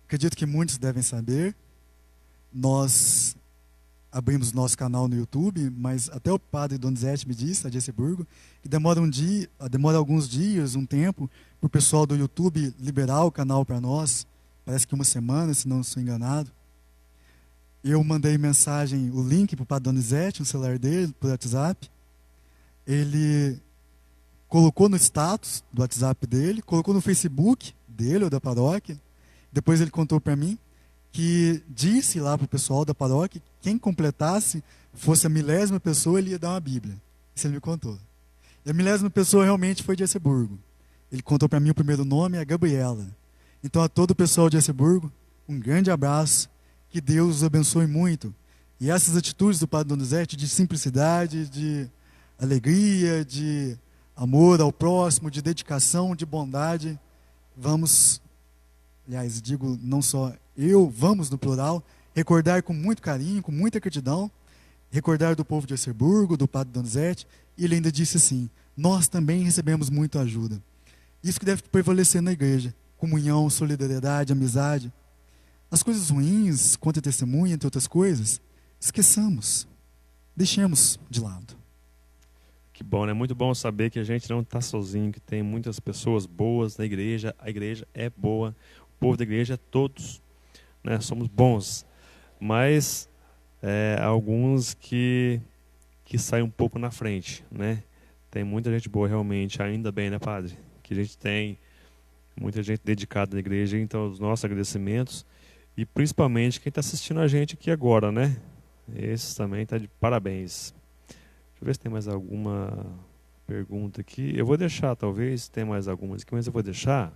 Acredito que muitos devem saber. Nós abrimos nosso canal no YouTube, mas até o padre Donizete me disse, de Erceburgo, que demora alguns dias, um tempo, para o pessoal do YouTube liberar o canal para nós. Parece que uma semana, se não estou enganado. Eu mandei mensagem, o link para o padre Donizete, no celular dele, por WhatsApp. Ele colocou no status do WhatsApp dele, colocou no Facebook dele ou da paróquia. Depois ele contou para mim que disse lá para o pessoal da paróquia que quem completasse, fosse a 1000ª pessoa, ele ia dar uma Bíblia. Isso ele me contou. E a 1000ª pessoa realmente foi de Erceburgo. Ele contou para mim o primeiro nome, é Gabriela. Então, a todo o pessoal de Erceburgo, um grande abraço, que Deus os abençoe muito. E essas atitudes do padre Donizete de simplicidade, de alegria, de amor ao próximo, de dedicação, de bondade, vamos, aliás, digo não só vamos no plural, recordar com muito carinho, com muita gratidão, recordar do povo de Erceburgo, do padre Donizete. E ele ainda disse assim: nós também recebemos muita ajuda. Isso que deve prevalecer na igreja: comunhão, solidariedade, amizade. As coisas ruins, contra testemunha, entre outras coisas, esqueçamos, deixemos de lado. Que bom, né? Muito bom saber que a gente não está sozinho, que tem muitas pessoas boas na igreja. A igreja é boa, o povo da igreja é todos, né? Somos bons, mas alguns que saem um pouco na frente, né? Tem muita gente boa realmente, ainda bem, né, padre? Que a gente tem muita gente dedicada na igreja. Então, os nossos agradecimentos, e principalmente quem está assistindo a gente aqui agora, né? Esse também está de parabéns. eu ver se tem mais alguma pergunta aqui. Eu vou deixar, talvez, tem mais algumas aqui, mas eu vou deixar.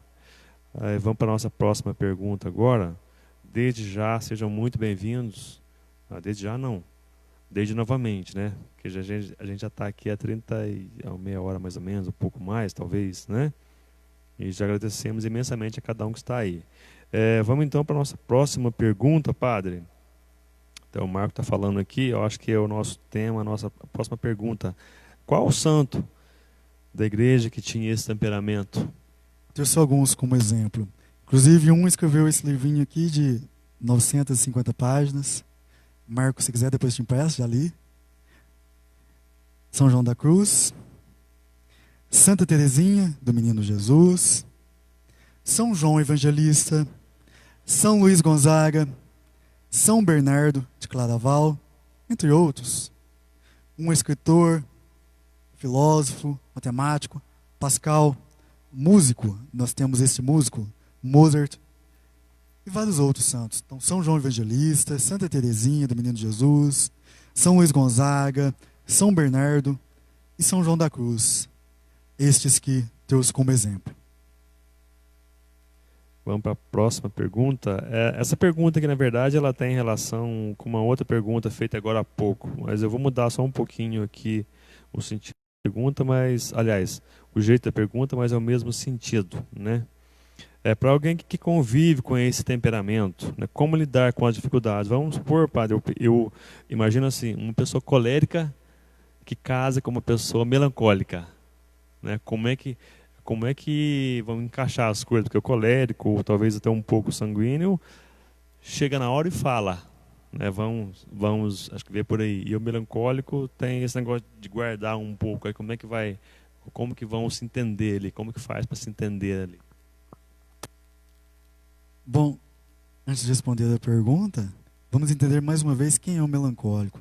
Aí vamos para a nossa próxima pergunta agora. Desde já, sejam muito bem-vindos. Desde já não, desde novamente, né? Porque a gente já está aqui há meia hora mais ou menos, um pouco mais, talvez, né? E já agradecemos imensamente a cada um que está aí. Vamos então para a nossa próxima pergunta, padre. Então o Marco está falando aqui, eu acho que é o nosso tema, a nossa próxima pergunta. Qual o santo da igreja que tinha esse temperamento? Trouxe alguns como exemplo. Inclusive, um escreveu esse livrinho aqui de 950 páginas. Marco, se quiser, depois te empresto, já li. São João da Cruz. Santa Teresinha, do Menino Jesus. São João Evangelista. São Luís Gonzaga. São Bernardo de Claraval, entre outros. Um escritor, filósofo, matemático, Pascal, músico, nós temos esse músico, Mozart, e vários outros santos. Então, São João Evangelista, Santa Teresinha do Menino Jesus, São Luís Gonzaga, São Bernardo e São João da Cruz. Estes que trouxe como exemplo. Vamos para a próxima pergunta. Essa pergunta aqui, na verdade, ela tem relação com uma outra pergunta feita agora há pouco, mas eu vou mudar só um pouquinho aqui o sentido da pergunta, mas, aliás, o jeito da pergunta, mas é o mesmo sentido, né? Para alguém que convive com esse temperamento, né, como lidar com as dificuldades? Vamos supor, padre, eu imagino assim, uma pessoa colérica que casa com uma pessoa melancólica, né? Como é que vão encaixar as coisas? Porque o colérico, ou talvez até um pouco sanguíneo, chega na hora e fala, né? Vamos, acho que ver por aí. E o melancólico tem esse negócio de guardar um pouco. Aí como que vão se entender ali? Como que faz para se entender ali? Bom, antes de responder a pergunta, vamos entender mais uma vez quem é o melancólico.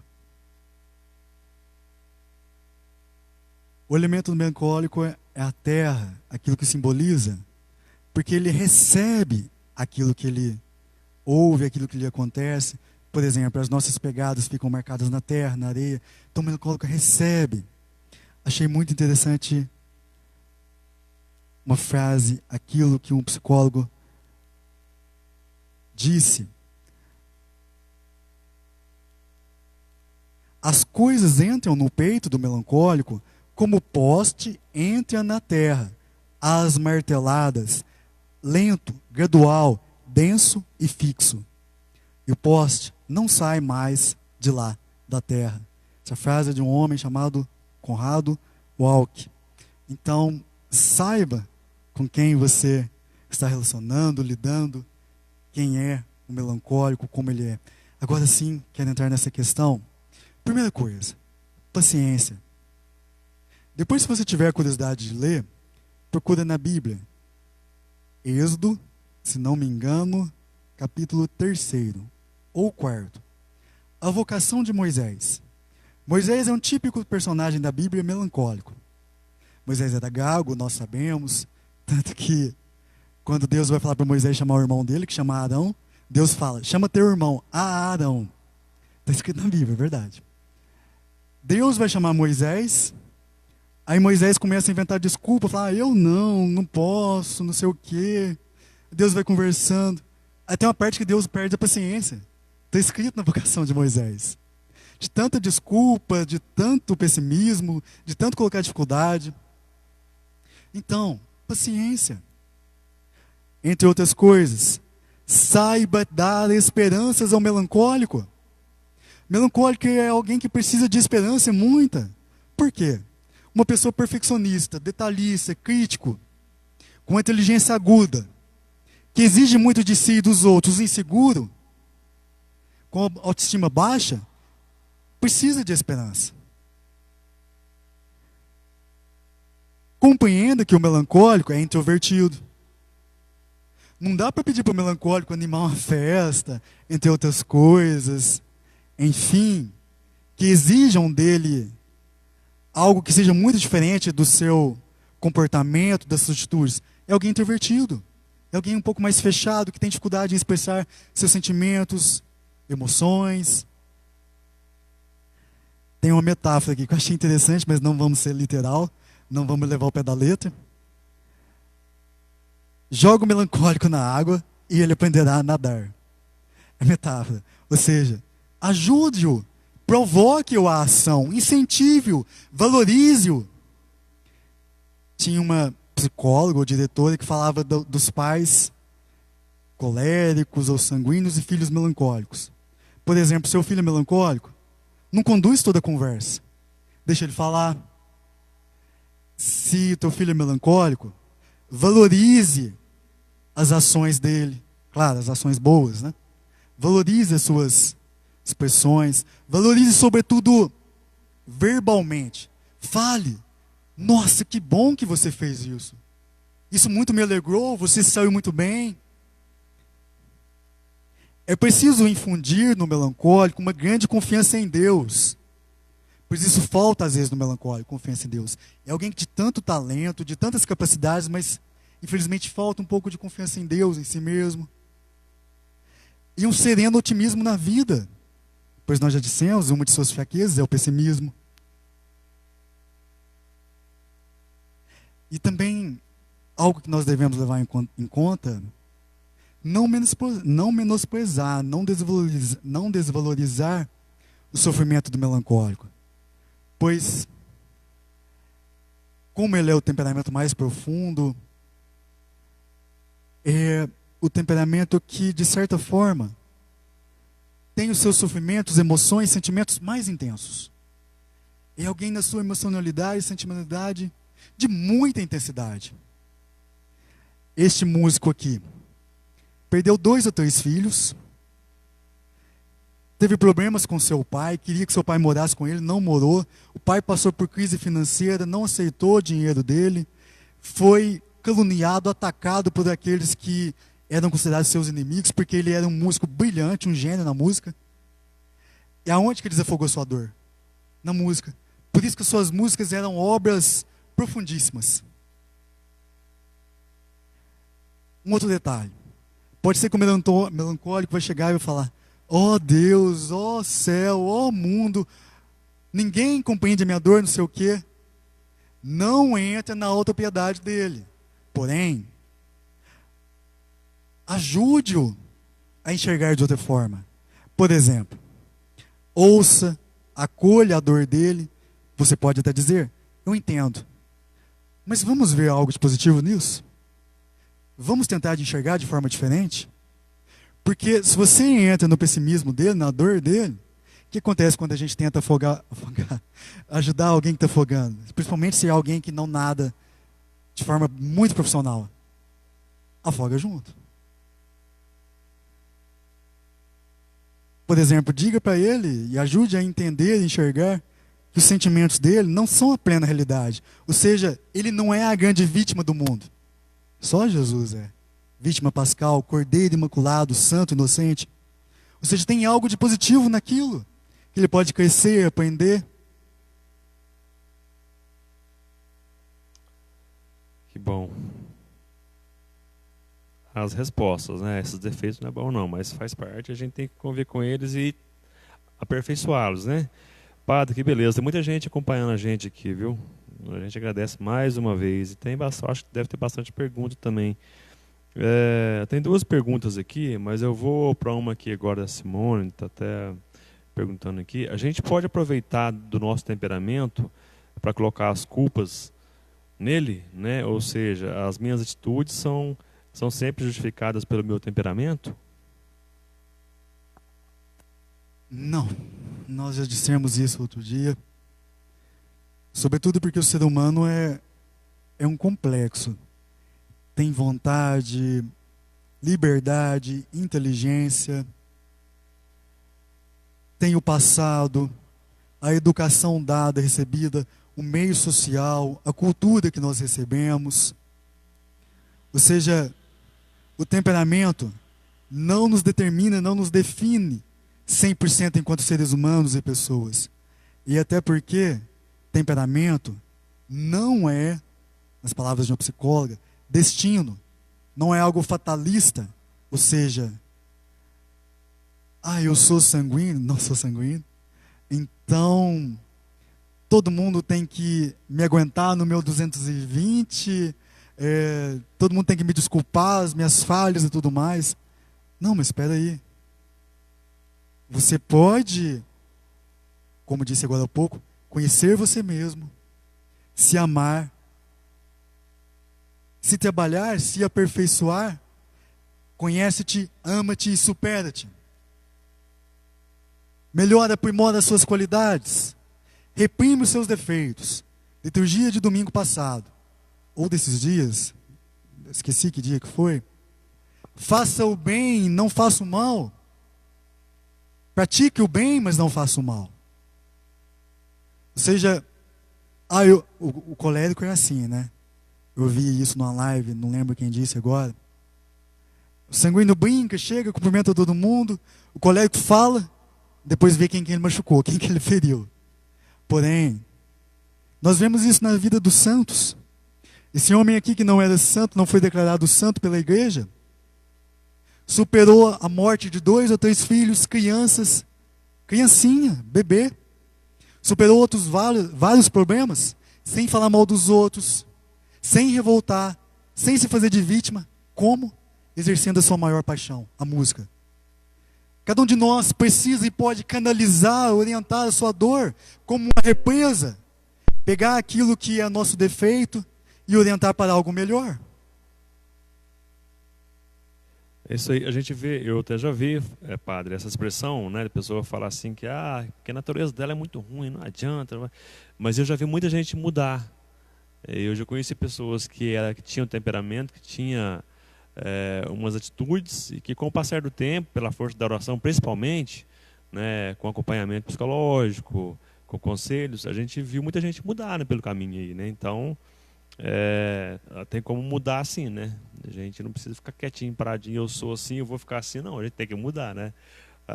O elemento melancólico é a terra, aquilo que simboliza, porque ele recebe aquilo que ele ouve, aquilo que lhe acontece. Por exemplo, as nossas pegadas ficam marcadas na terra, na areia. Então o melancólico recebe. Achei muito interessante uma frase, aquilo que um psicólogo disse. As coisas entram no peito do melancólico como o poste entra na terra, às marteladas, lento, gradual, denso e fixo. E o poste não sai mais de lá, da terra. Essa frase é de um homem chamado Conrado Walck. Então, saiba com quem você está relacionando, lidando, quem é o melancólico, como ele é. Agora sim, quero entrar nessa questão. Primeira coisa, paciência. Depois, se você tiver curiosidade de ler, procura na Bíblia. Êxodo, se não me engano, capítulo 3º ou 4º. A vocação de Moisés. Moisés é um típico personagem da Bíblia melancólico. Moisés era gago, nós sabemos, tanto que quando Deus vai falar para Moisés chamar o irmão dele, que chama Arão, Deus fala, chama teu irmão, Arão. Está escrito na Bíblia, é verdade. Deus vai chamar Moisés, aí Moisés começa a inventar desculpa, fala, eu não posso, não sei o quê. Deus vai conversando. Aí tem uma parte que Deus perde a paciência. Está escrito na vocação de Moisés. De tanta desculpa, de tanto pessimismo, de tanto colocar dificuldade. Então, paciência. Entre outras coisas, saiba dar esperanças ao melancólico. Melancólico é alguém que precisa de esperança muita. Por quê? Uma pessoa perfeccionista, detalhista, crítico, com inteligência aguda, que exige muito de si e dos outros, inseguro, com autoestima baixa, precisa de esperança. Compreenda que o melancólico é introvertido. Não dá para pedir para o melancólico animar uma festa, entre outras coisas, enfim, que exijam dele algo que seja muito diferente do seu comportamento, das suas atitudes. É alguém introvertido. É alguém um pouco mais fechado, que tem dificuldade em expressar seus sentimentos, emoções. Tem uma metáfora aqui que eu achei interessante, mas não vamos ser literal, não vamos levar ao pé da letra. Joga o melancólico na água e ele aprenderá a nadar. É metáfora. Ou seja, ajude-o, provoque-o à ação, incentive-o, valorize-o. Tinha uma psicóloga ou diretora que falava dos pais coléricos ou sanguíneos e filhos melancólicos. Por exemplo, seu filho é melancólico, não conduz toda a conversa. Deixa ele falar. Se teu filho é melancólico, valorize as ações dele. Claro, as ações boas, né? Valorize as suas expressões. Valorize, sobretudo, verbalmente. Fale. Nossa, que bom que você fez isso. Isso muito me alegrou, você saiu muito bem. É preciso infundir no melancólico uma grande confiança em Deus. Pois isso falta às vezes no melancólico, confiança em Deus. É alguém que de tanto talento, de tantas capacidades, mas infelizmente falta um pouco de confiança em Deus, em si mesmo. E um sereno otimismo na vida. Pois nós já dissemos, uma de suas fraquezas é o pessimismo. E também, algo que nós devemos levar em conta, não menosprezar, não desvalorizar o sofrimento do melancólico. Pois, como ele é o temperamento mais profundo, é o temperamento que, de certa forma, tem os seus sofrimentos, emoções, sentimentos mais intensos. É alguém na sua emocionalidade e sentimentalidade de muita intensidade. Este músico aqui perdeu 2 ou 3 filhos, teve problemas com seu pai, queria que seu pai morasse com ele, não morou. O pai passou por crise financeira, não aceitou o dinheiro dele, foi caluniado, atacado por aqueles que eram considerados seus inimigos, porque ele era um músico brilhante, um gênio na música. E aonde que ele desafogou sua dor? Na música. Por isso que suas músicas eram obras profundíssimas. Um outro detalhe. Pode ser que o melancólico vai chegar e vai falar: ó Deus, ó céu, ó mundo, ninguém compreende a minha dor, não sei o quê. Não entra na autopiedade dele. Porém, ajude-o a enxergar de outra forma. Por exemplo, ouça, acolha a dor dele. Você pode até dizer: eu entendo, mas vamos ver algo de positivo nisso? Vamos tentar de enxergar de forma diferente? Porque se você entra no pessimismo dele, na dor dele, o que acontece quando a gente tenta ajudar alguém que está afogando? Principalmente se é alguém que não nada de forma muito profissional. Afoga junto. Por exemplo, diga para ele e ajude a entender e enxergar que os sentimentos dele não são a plena realidade. Ou seja, ele não é a grande vítima do mundo. Só Jesus é. Vítima pascal, cordeiro imaculado, santo, inocente. Ou seja, tem algo de positivo naquilo, que ele pode crescer, aprender. Que bom. As respostas, né? Esses defeitos não é bom não, mas faz parte, a gente tem que conviver com eles e aperfeiçoá-los, né? Padre, que beleza. Tem muita gente acompanhando a gente aqui, viu? A gente agradece mais uma vez. E tem bastante, acho que deve ter bastante pergunta também. Tem 2 perguntas aqui, mas eu vou para uma aqui agora da Simone, está até perguntando aqui. A gente pode aproveitar do nosso temperamento para colocar as culpas nele, né? Ou seja, as minhas atitudes são sempre justificadas pelo meu temperamento? Não, nós já dissemos isso outro dia. Sobretudo porque o ser humano é um complexo. Tem vontade, liberdade, inteligência, tem o passado, a educação dada, recebida, o meio social, a cultura que nós recebemos. Ou seja, o temperamento não nos determina, não nos define 100% enquanto seres humanos e pessoas. E até porque temperamento não é, nas palavras de uma psicóloga, destino. Não é algo fatalista. Ou seja, eu sou sanguíneo, não sou sanguíneo, então todo mundo tem que me aguentar no meu 220, todo mundo tem que me desculpar as minhas falhas e tudo mais. Não, mas espera aí. Você pode, como disse agora há pouco, conhecer você mesmo, se amar, se trabalhar, se aperfeiçoar. Conhece-te, ama-te e supera-te. Melhora, aprimora as suas qualidades. Reprime os seus defeitos. Liturgia de domingo passado, ou desses dias, esqueci que dia que foi. Faça o bem, não faça o mal. Pratique o bem, mas não faça o mal. Ou seja, o colérico é assim, né? Eu vi isso numa live, não lembro quem disse agora. O sanguíneo brinca, chega, cumprimenta todo mundo. O colérico fala, depois vê quem ele machucou, quem que ele feriu. Porém, nós vemos isso na vida dos santos. Esse homem aqui que não era santo, não foi declarado santo pela igreja, superou a morte de 2 ou 3 filhos, crianças, criancinha, bebê. Superou outros vários problemas, sem falar mal dos outros, sem revoltar, sem se fazer de vítima. Como? Exercendo a sua maior paixão, a música. Cada um de nós precisa e pode canalizar, orientar a sua dor como uma represa. Pegar aquilo que é nosso defeito e orientar para algo melhor. É isso aí, a gente vê, eu até já vi, padre, essa expressão, né, de pessoa falar assim que a natureza dela é muito ruim, não adianta. Mas eu já vi muita gente mudar. Eu já conheci pessoas que tinham temperamento, que tinham umas atitudes, e que com o passar do tempo, pela força da oração principalmente, né, com acompanhamento psicológico, com conselhos, a gente viu muita gente mudar, né, pelo caminho aí, né? Então, tem como mudar assim, né? A gente não precisa ficar quietinho, paradinho, eu sou assim, eu vou ficar assim, não, a gente tem que mudar, né?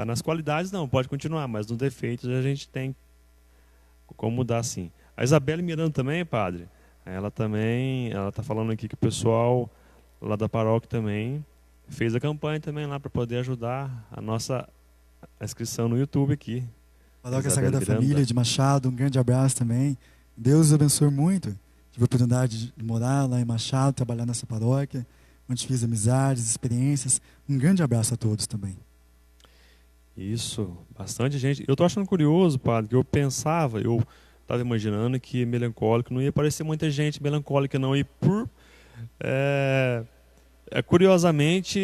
Nas qualidades não, pode continuar, mas nos defeitos a gente tem como mudar sim. A Isabelle Miranda também, padre, ela está falando aqui que o pessoal lá da paróquia também fez a campanha também lá para poder ajudar a inscrição no YouTube aqui. Paróquia Sagrada Família de Machado, um grande abraço também. Deus os abençoe muito. Tive a oportunidade de morar lá em Machado, trabalhar nessa paróquia, onde fiz amizades, experiências. Um grande abraço a todos também. Isso, bastante gente. Eu estou achando curioso, padre, que eu estava imaginando que melancólico não ia aparecer muita gente melancólica não, e curiosamente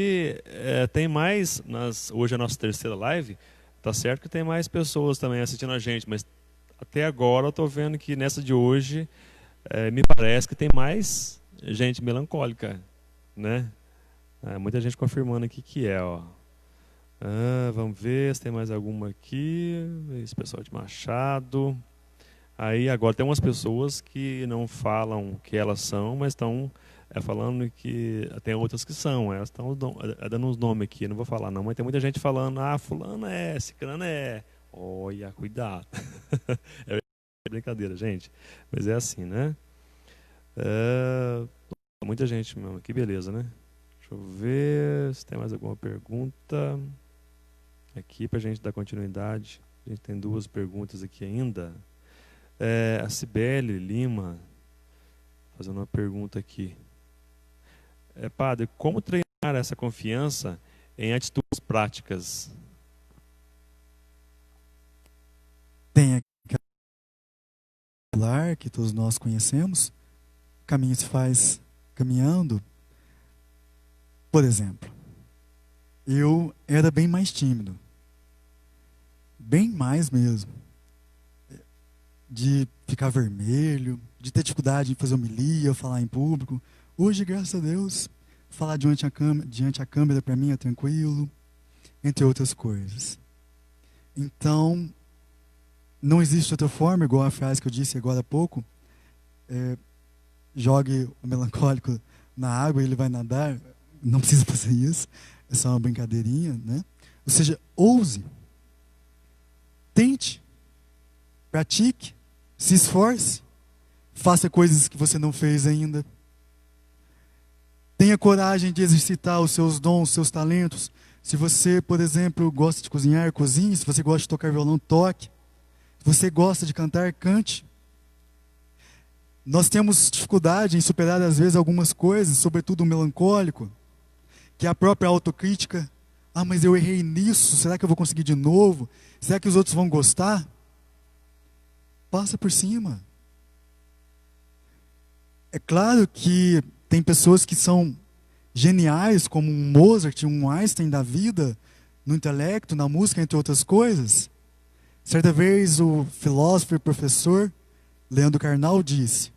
tem mais, hoje é a nossa terceira live, tá certo que tem mais pessoas também assistindo a gente, mas até agora eu estou vendo que nessa de hoje me parece que tem mais gente melancólica, né? Muita gente confirmando aqui que ó. Vamos ver se tem mais alguma aqui. Esse pessoal de Machado. Aí agora tem umas pessoas que não falam que elas são, mas estão falando que tem outras que são. Elas estão dando uns nomes aqui, não vou falar não, mas tem muita gente falando, fulano ciclano é. Olha, cuidado. É brincadeira, gente. Mas é assim, né? Muita gente mesmo. Que beleza, né? Deixa eu ver se tem mais alguma pergunta aqui para a gente dar continuidade. A gente tem 2 perguntas aqui ainda. A Cibele Lima fazendo uma pergunta aqui. Padre, como treinar essa confiança em atitudes práticas? Tem aquele pilar que todos nós conhecemos. O caminho se faz caminhando. Por exemplo, eu era bem mais tímido. Bem mais mesmo. De ficar vermelho, de ter dificuldade em fazer homilia, falar em público. Hoje, graças a Deus, falar diante a câmera para mim é tranquilo, entre outras coisas. Então, não existe outra forma, igual a frase que eu disse agora há pouco, jogue o melancólico na água e ele vai nadar. Não precisa fazer isso, é só uma brincadeirinha, né? Ou seja, ouse, tente, pratique, se esforce, faça coisas que você não fez ainda. Tenha coragem de exercitar os seus dons, os seus talentos. Se você, por exemplo, gosta de cozinhar, cozinhe. Se você gosta de tocar violão, toque. Se você gosta de cantar, cante. Nós temos dificuldade em superar, às vezes, algumas coisas, sobretudo o melancólico, que é a própria autocrítica. Ah, mas eu errei nisso, será que eu vou conseguir de novo? Será que os outros vão gostar? Passa por cima. É claro que tem pessoas que são geniais, como um Mozart, um Einstein da vida, no intelecto, na música, entre outras coisas. Certa vez o filósofo e professor Leandro Carnal disse: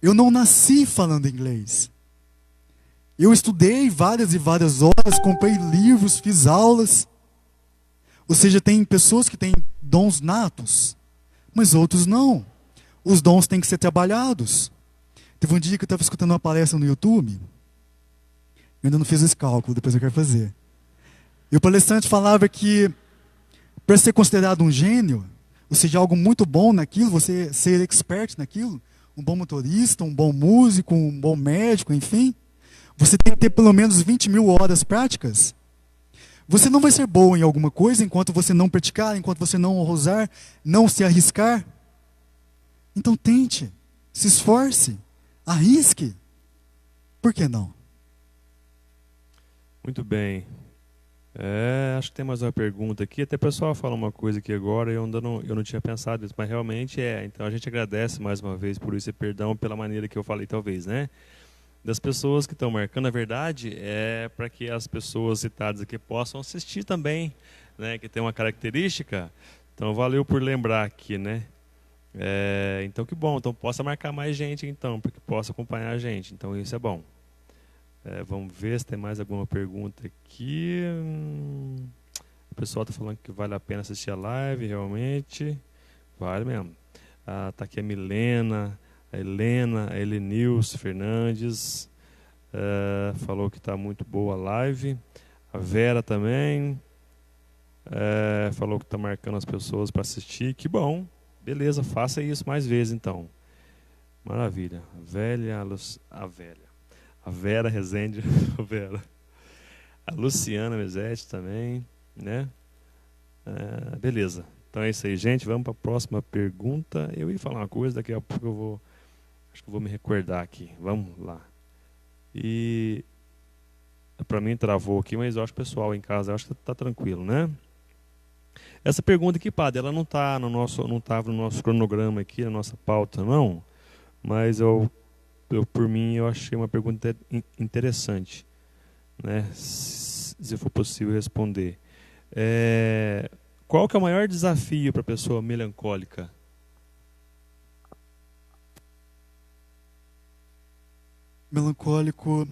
eu não nasci falando inglês. Eu estudei várias e várias horas, comprei livros, fiz aulas. Ou seja, tem pessoas que têm dons natos, mas outros não. Os dons têm que ser trabalhados. Teve um dia que eu estava escutando uma palestra no YouTube. Eu ainda não fiz esse cálculo, depois eu quero fazer. E o palestrante falava que, para ser considerado um gênio, ou seja, algo muito bom naquilo, você ser expert naquilo, um bom motorista, um bom músico, um bom médico, enfim, você tem que ter pelo menos 20 mil horas práticas. Você não vai ser bom em alguma coisa enquanto você não praticar, enquanto você não ousar, não se arriscar. Então tente, se esforce, arrisque. Por que não? Muito bem. Acho que tem mais uma pergunta aqui. Até o pessoal fala uma coisa aqui agora e eu não tinha pensado nisso, mas realmente é. Então a gente agradece mais uma vez por isso e perdão pela maneira que eu falei, talvez, né? Das pessoas que estão marcando, na verdade, é para que as pessoas citadas aqui possam assistir também, né? Que tem uma característica. Então valeu por lembrar aqui, né? Então que bom. Então possa marcar mais gente, então, para que possa acompanhar a gente. Então isso é bom. Vamos ver se tem mais alguma pergunta aqui. O pessoal está falando que vale a pena assistir a live, realmente. Vale mesmo. Está aqui a Milena, a Helena, a Helenilce Fernandes. Falou que está muito boa a live. A Vera também. Falou que está marcando as pessoas para assistir. Que bom. Beleza, faça isso mais vezes então. Maravilha. A Vera Rezende, a Vera. A Luciana Mesetti também, né? Beleza. Então é isso aí, gente. Vamos para a próxima pergunta. Eu ia falar uma coisa, daqui a pouco acho que eu vou me recordar aqui. Vamos lá. E para mim travou aqui, mas eu acho que o pessoal em casa, eu acho que está tranquilo, né? Essa pergunta aqui, padre, ela não estava no nosso cronograma aqui, na nossa pauta, não. Mas por mim, eu achei uma pergunta interessante, né? Se for possível responder. Qual que é o maior desafio para a pessoa melancólica? Melancólico,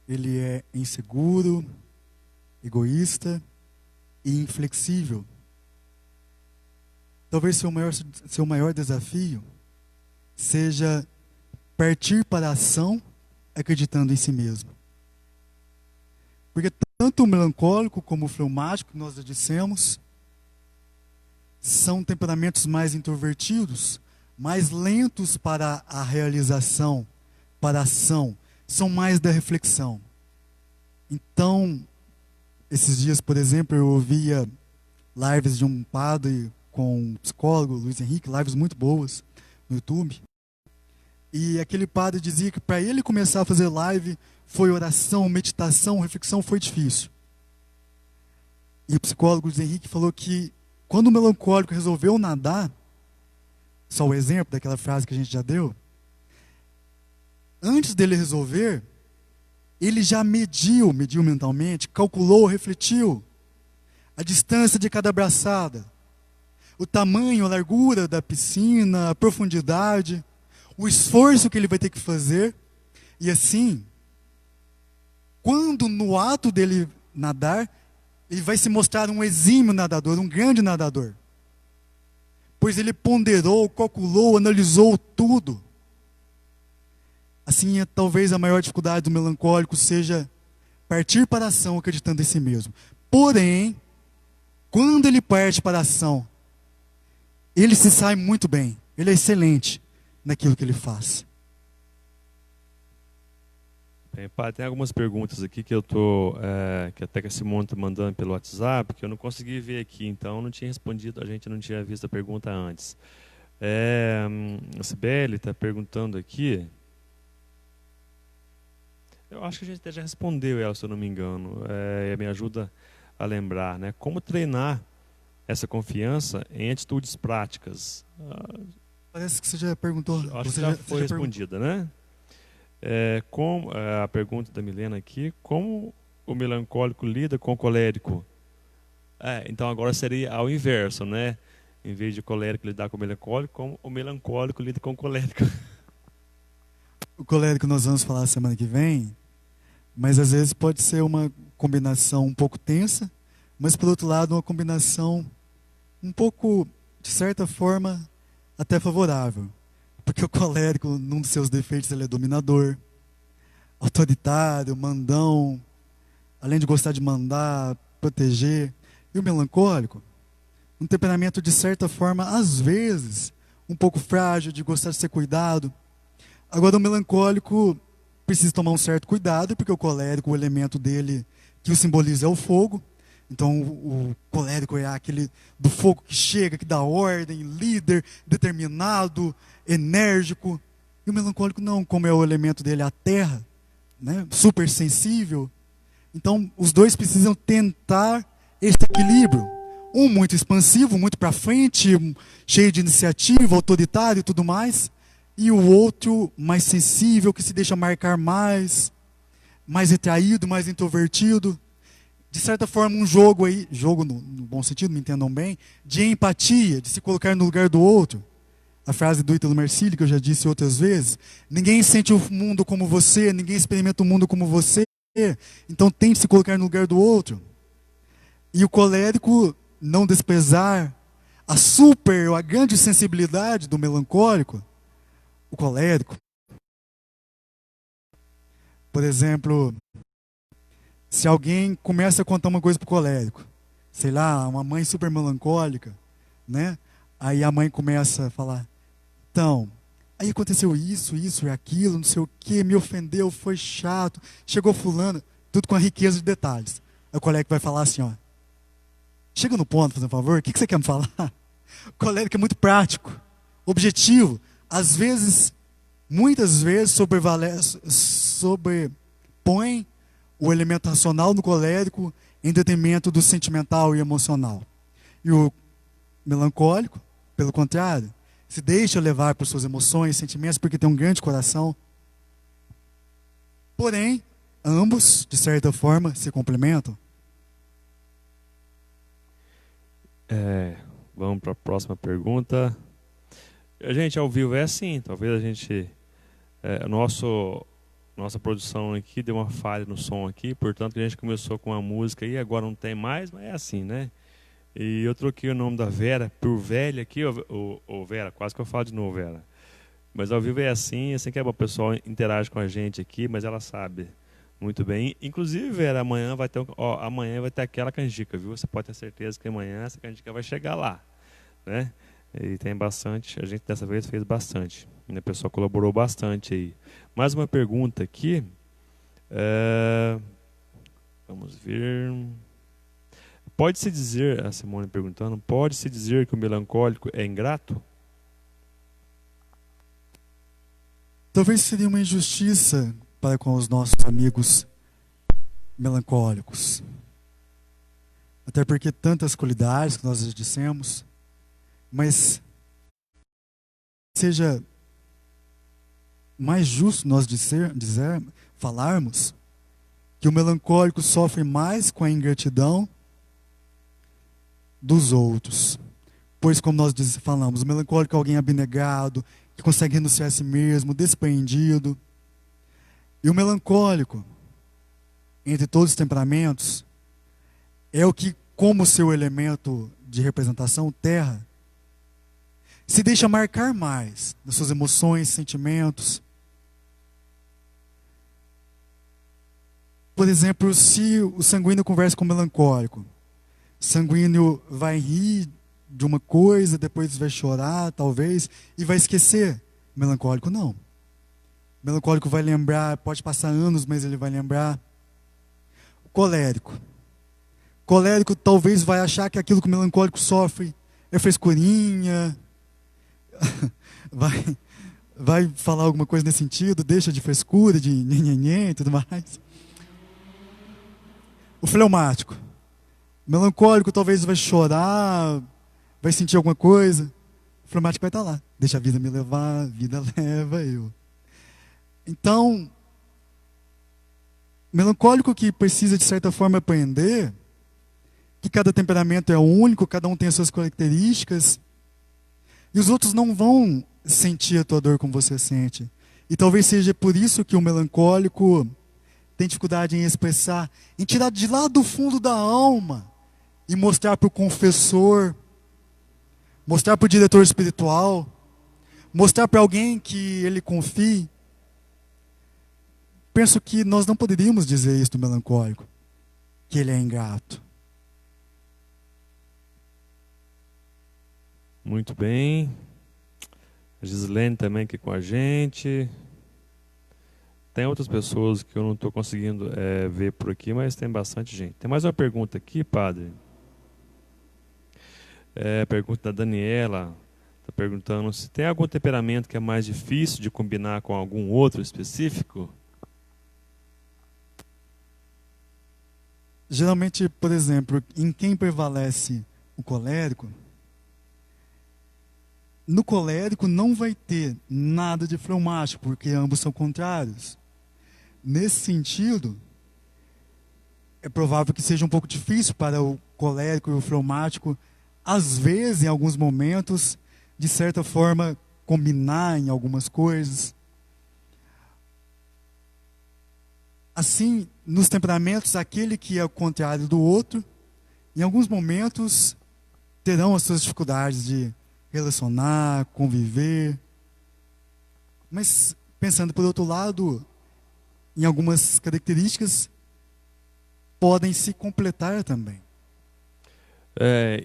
ele é inseguro, egoísta e inflexível. Talvez seu maior desafio seja partir para a ação acreditando em si mesmo. Porque tanto o melancólico como o fleumático, que nós já dissemos, são temperamentos mais introvertidos, mais lentos para a realização, para a ação, são mais da reflexão. Então, esses dias, por exemplo, eu ouvia lives de um padre com um psicólogo, Luiz Henrique, lives muito boas no YouTube. E aquele padre dizia que para ele começar a fazer live foi oração, meditação, reflexão, foi difícil. E o psicólogo Luiz Henrique falou que quando o melancólico resolveu nadar, só o exemplo daquela frase que a gente já deu, antes dele resolver, ele já mediu mentalmente, calculou, refletiu a distância de cada braçada, o tamanho, a largura da piscina, a profundidade, o esforço que ele vai ter que fazer. E assim, quando no ato dele nadar, ele vai se mostrar um exímio nadador, um grande nadador. Pois ele ponderou, calculou, analisou tudo. Assim, talvez a maior dificuldade do melancólico seja partir para a ação acreditando em si mesmo. Porém, quando ele parte para a ação, ele se sai muito bem. Ele é excelente naquilo que ele faz. Bem, pá, tem algumas perguntas aqui que eu tô, que até que a Simone está mandando pelo WhatsApp, que eu não consegui ver aqui, então não tinha respondido, a gente não tinha visto a pergunta antes. A Sibeli está perguntando aqui. Eu acho que a gente até já respondeu ela, se eu não me engano. Me ajuda a lembrar, né? Como treinar essa confiança em atitudes práticas? Parece que você já perguntou. Acho que Você já já, foi você já respondida, né? A pergunta da Milena aqui, como o melancólico lida com o colérico? Então agora seria ao inverso, né? Em vez de o colérico lidar com o melancólico, como o melancólico lida com o colérico. O colérico nós vamos falar semana que vem, mas às vezes pode ser uma combinação um pouco tensa, mas por outro lado uma combinação um pouco, de certa forma, até favorável. Porque o colérico, num dos seus defeitos, ele é dominador, autoritário, mandão, além de gostar de mandar, proteger. E o melancólico, um temperamento de certa forma, às vezes, um pouco frágil, de gostar de ser cuidado. Agora o melancólico precisa tomar um certo cuidado, porque o colérico, o elemento dele que o simboliza é o fogo. Então o colérico é aquele do fogo que chega, que dá ordem, líder, determinado, enérgico. E o melancólico não, como é o elemento dele a terra, né? Super sensível. Então os dois precisam tentar esse equilíbrio. Um muito expansivo, muito para frente, cheio de iniciativa, autoritário e tudo mais. E o outro mais sensível, que se deixa marcar mais retraído, mais introvertido. De certa forma, um jogo aí, jogo no bom sentido, me entendam bem, de empatia, de se colocar no lugar do outro. A frase do Ítalo Marcilli, que eu já disse outras vezes, ninguém sente o mundo como você, ninguém experimenta o mundo como você, então tente se colocar no lugar do outro. E o colérico não desprezar a grande sensibilidade do melancólico. O colérico, por exemplo, se alguém começa a contar uma coisa pro colérico, sei lá, uma mãe super melancólica, né? Aí a mãe começa a falar, então, aí aconteceu isso e aquilo, não sei o que, me ofendeu, foi chato, chegou fulano, tudo com a riqueza de detalhes. Aí o colérico vai falar assim, ó, chega no ponto, por favor, o que você quer me falar? O colérico é muito prático, objetivo, às vezes, muitas vezes sobrepõe o elemento racional no colérico em detrimento do sentimental e emocional. E o melancólico, pelo contrário, se deixa levar por suas emoções, sentimentos, porque tem um grande coração. Porém, ambos, de certa forma, se complementam. Vamos para a próxima pergunta. Gente, ao vivo é assim, talvez a gente... Nossa produção aqui deu uma falha no som aqui, portanto a gente começou com uma música e agora não tem mais, mas é assim, né? E eu troquei o nome da Vera por Velha aqui, ô Vera, quase que eu falo de novo, Vera. Mas ao vivo é assim que é bom, o pessoal interage com a gente aqui, mas ela sabe muito bem. Inclusive, Vera, amanhã vai ter aquela canjica, viu? Você pode ter certeza que amanhã essa canjica vai chegar lá, né? E tem bastante, a gente dessa vez fez bastante. O pessoal colaborou bastante aí. Mais uma pergunta aqui. Vamos ver. Pode-se dizer, a Simone perguntando, pode-se dizer que o melancólico é ingrato? Talvez seria uma injustiça para com os nossos amigos melancólicos. Até porque tantas qualidades que nós já dissemos, mas seja mais justo nós falarmos que o melancólico sofre mais com a ingratidão dos outros. Pois, como nós falamos, o melancólico é alguém abnegado, que consegue renunciar a si mesmo, despreendido. E o melancólico, entre todos os temperamentos, é o que, como seu elemento de representação, terra, se deixa marcar mais nas suas emoções, sentimentos. Por exemplo, se o sanguíneo conversa com o melancólico, o sanguíneo vai rir de uma coisa, depois vai chorar, talvez, e vai esquecer. O melancólico não. O melancólico vai lembrar, pode passar anos, mas ele vai lembrar. O colérico. O colérico talvez vai achar que aquilo que o melancólico sofre é frescurinha, vai, vai falar alguma coisa nesse sentido, deixa de frescura, de nhenhenhen e tudo mais. O fleumático. Melancólico talvez vai chorar, vai sentir alguma coisa. O fleumático vai estar lá. Deixa a vida me levar, a vida leva eu. Então, melancólico que precisa, de certa forma, aprender que cada temperamento é único, cada um tem as suas características, e os outros não vão sentir a tua dor como você sente. E talvez seja por isso que o melancólico tem dificuldade em expressar, em tirar de lá do fundo da alma e mostrar para o confessor, mostrar para o diretor espiritual, mostrar para alguém que ele confie. Penso que nós não poderíamos dizer isso do melancólico, que ele é ingrato. Muito bem. A Gislene também aqui com a gente. Tem outras pessoas que eu não estou conseguindo ver por aqui, mas tem bastante gente. Tem mais uma pergunta aqui, padre. Pergunta da Daniela. Está perguntando se tem algum temperamento que é mais difícil de combinar com algum outro específico? Geralmente, por exemplo, em quem prevalece o colérico, no colérico não vai ter nada de fleumático, porque ambos são contrários. Nesse sentido, é provável que seja um pouco difícil para o colérico e o fleumático, às vezes, em alguns momentos, de certa forma, combinar em algumas coisas. Assim, nos temperamentos, aquele que é o contrário do outro, em alguns momentos, terão as suas dificuldades de relacionar, conviver. Mas, pensando por outro lado, em algumas características, podem se completar também.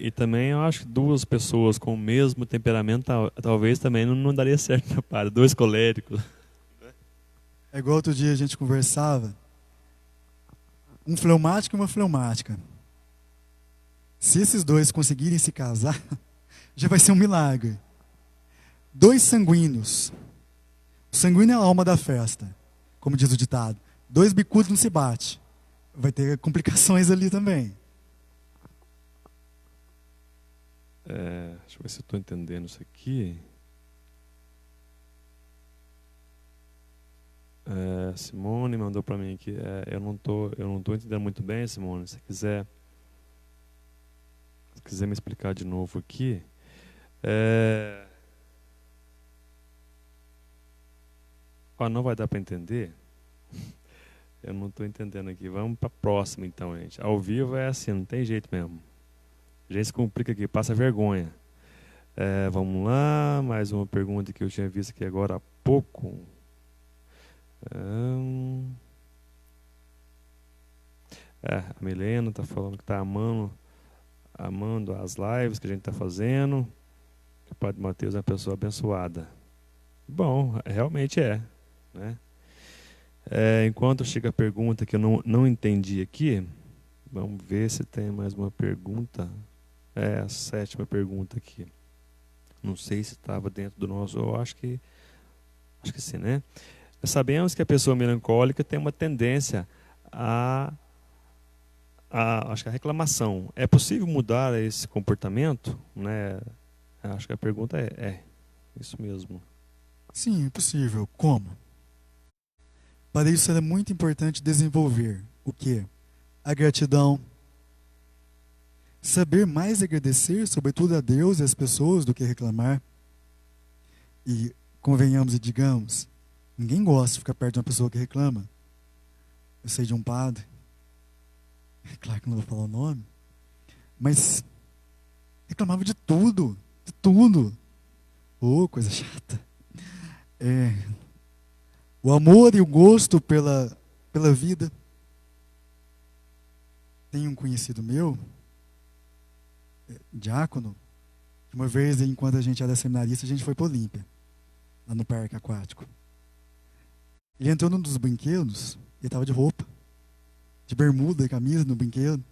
E também eu acho que duas pessoas com o mesmo temperamento talvez também não daria certo, né, padre? Dois coléricos. É igual outro dia a gente conversava, um fleumático e uma fleumática. Se esses dois conseguirem se casar, já vai ser um milagre. Dois sanguíneos. O sanguíneo é a alma da festa, como diz o ditado. Dois bicudos não se bate. Vai ter complicações ali também. Deixa eu ver se eu estou entendendo isso aqui. Simone mandou para mim aqui. Eu não tô entendendo muito bem, Simone. Se quiser me explicar de novo aqui. Não vai dar para entender. Eu não estou entendendo aqui. Vamos para a próxima, então, gente. Ao vivo é assim, não tem jeito mesmo. A gente se complica aqui, passa vergonha. Vamos lá, mais uma pergunta que eu tinha visto aqui agora há pouco. A Milena está falando que está amando as lives que a gente está fazendo. Que o Padre Mateus é uma pessoa abençoada. Bom, realmente é, né? Enquanto chega a pergunta que eu não entendi aqui, vamos ver se tem mais uma pergunta. A 7ª pergunta aqui. Não sei se estava dentro do nosso. Eu acho que sim, né? Sabemos que a pessoa melancólica tem uma tendência acho que a reclamação. É possível mudar esse comportamento, né? Acho que a pergunta é isso mesmo. Sim, é possível. Como? Para isso é muito importante desenvolver o quê? A gratidão. Saber mais agradecer, sobretudo a Deus e às pessoas, do que reclamar. E convenhamos e digamos, ninguém gosta de ficar perto de uma pessoa que reclama. Eu sei de um padre, é claro que não vou falar o nome, mas reclamava de tudo, de tudo. Coisa chata. O amor e o gosto pela vida. Tem um conhecido meu, diácono, que uma vez, enquanto a gente era seminarista, a gente foi para Olímpia, lá no parque aquático. Ele entrou num dos brinquedos, ele estava de roupa, de bermuda e camisa no brinquedo.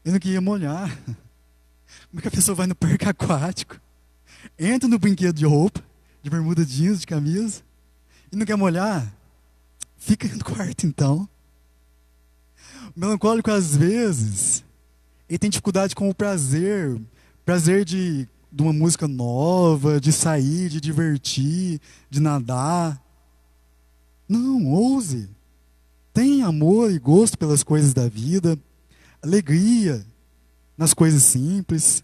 Ele não queria molhar. Como é que a pessoa vai no parque aquático Entra no brinquedo de roupa, de bermuda jeans, de camisa, e não quer molhar? Fica no quarto então. O melancólico, às vezes, ele tem dificuldade com o prazer. Prazer de uma música nova, de sair, de divertir, de nadar. Não, ouse. Tenha amor e gosto pelas coisas da vida. Alegria nas coisas simples.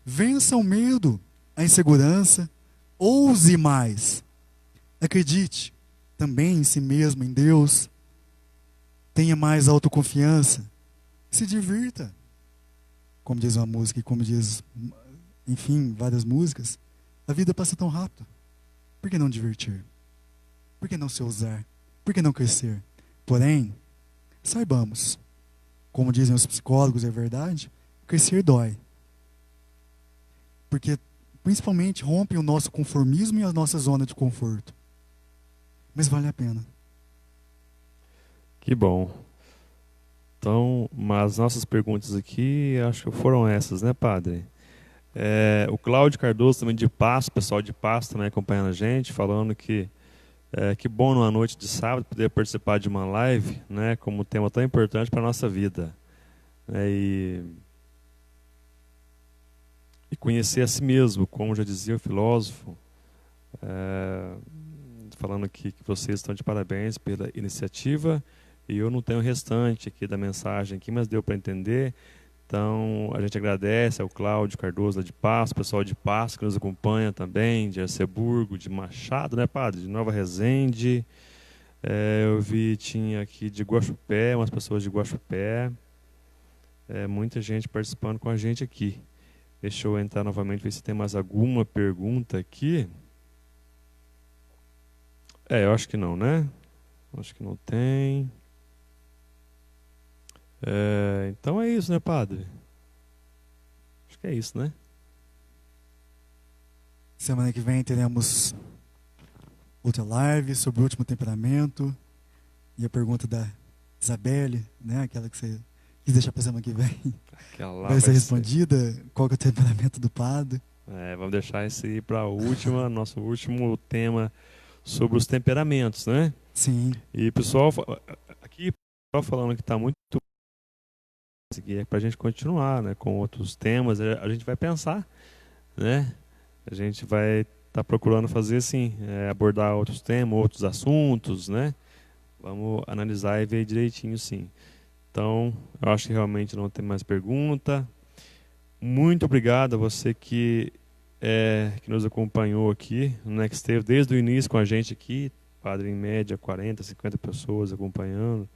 Vença o medo, a insegurança. Ouse mais. Acredite também em si mesmo, em Deus. Tenha mais autoconfiança. Se divirta. Como diz uma música e como diz, enfim, várias músicas, a vida passa tão rápido. Por que não divertir? Por que não se ousar? Por que não crescer? Porém, saibamos, como dizem os psicólogos, é verdade, crescer dói. Porque, principalmente, rompe o nosso conformismo e a nossa zona de conforto. Mas vale a pena. Que bom. Então, mas nossas perguntas aqui, acho que foram essas, né, padre? O Cláudio Cardoso também de Passo, pessoal de Passo também acompanhando a gente, falando que bom numa noite de sábado poder participar de uma live, né, como um tema tão importante para a nossa vida. E conhecer a si mesmo, como já dizia o filósofo, falando aqui que vocês estão de parabéns pela iniciativa, e eu não tenho o restante aqui da mensagem aqui, mas deu para entender. Então, a gente agradece ao Cláudio Cardoso de Passo, o pessoal de Passo que nos acompanha também, de Arceburgo, de Machado, né, padre? De Nova Resende. Eu vi, tinha aqui de Guaxupé, umas pessoas de Guaxupé. Muita gente participando com a gente aqui. Deixa eu entrar novamente, ver se tem mais alguma pergunta aqui. Eu acho que não, né? Acho que não tem. Então é isso, né, padre? Acho que é isso, né? Semana que vem teremos outra live sobre o último temperamento. E a pergunta da Isabelle, né? Aquela que você quis deixar para semana que vem. Vai ser respondida. Qual que é o temperamento do padre? Vamos deixar esse aí para a última, nosso último tema sobre os temperamentos, né? Sim. E pessoal, aqui falando que está muito aqui é para a gente continuar, né, com outros temas, a gente vai pensar, né? A gente vai estar procurando fazer assim, abordar outros temas, outros assuntos, né? Vamos analisar e ver direitinho, sim. Então, eu acho que realmente não tem mais pergunta. Muito obrigado a você que nos acompanhou aqui, né, que esteve desde o início com a gente aqui, padre, em média 40, 50 pessoas acompanhando.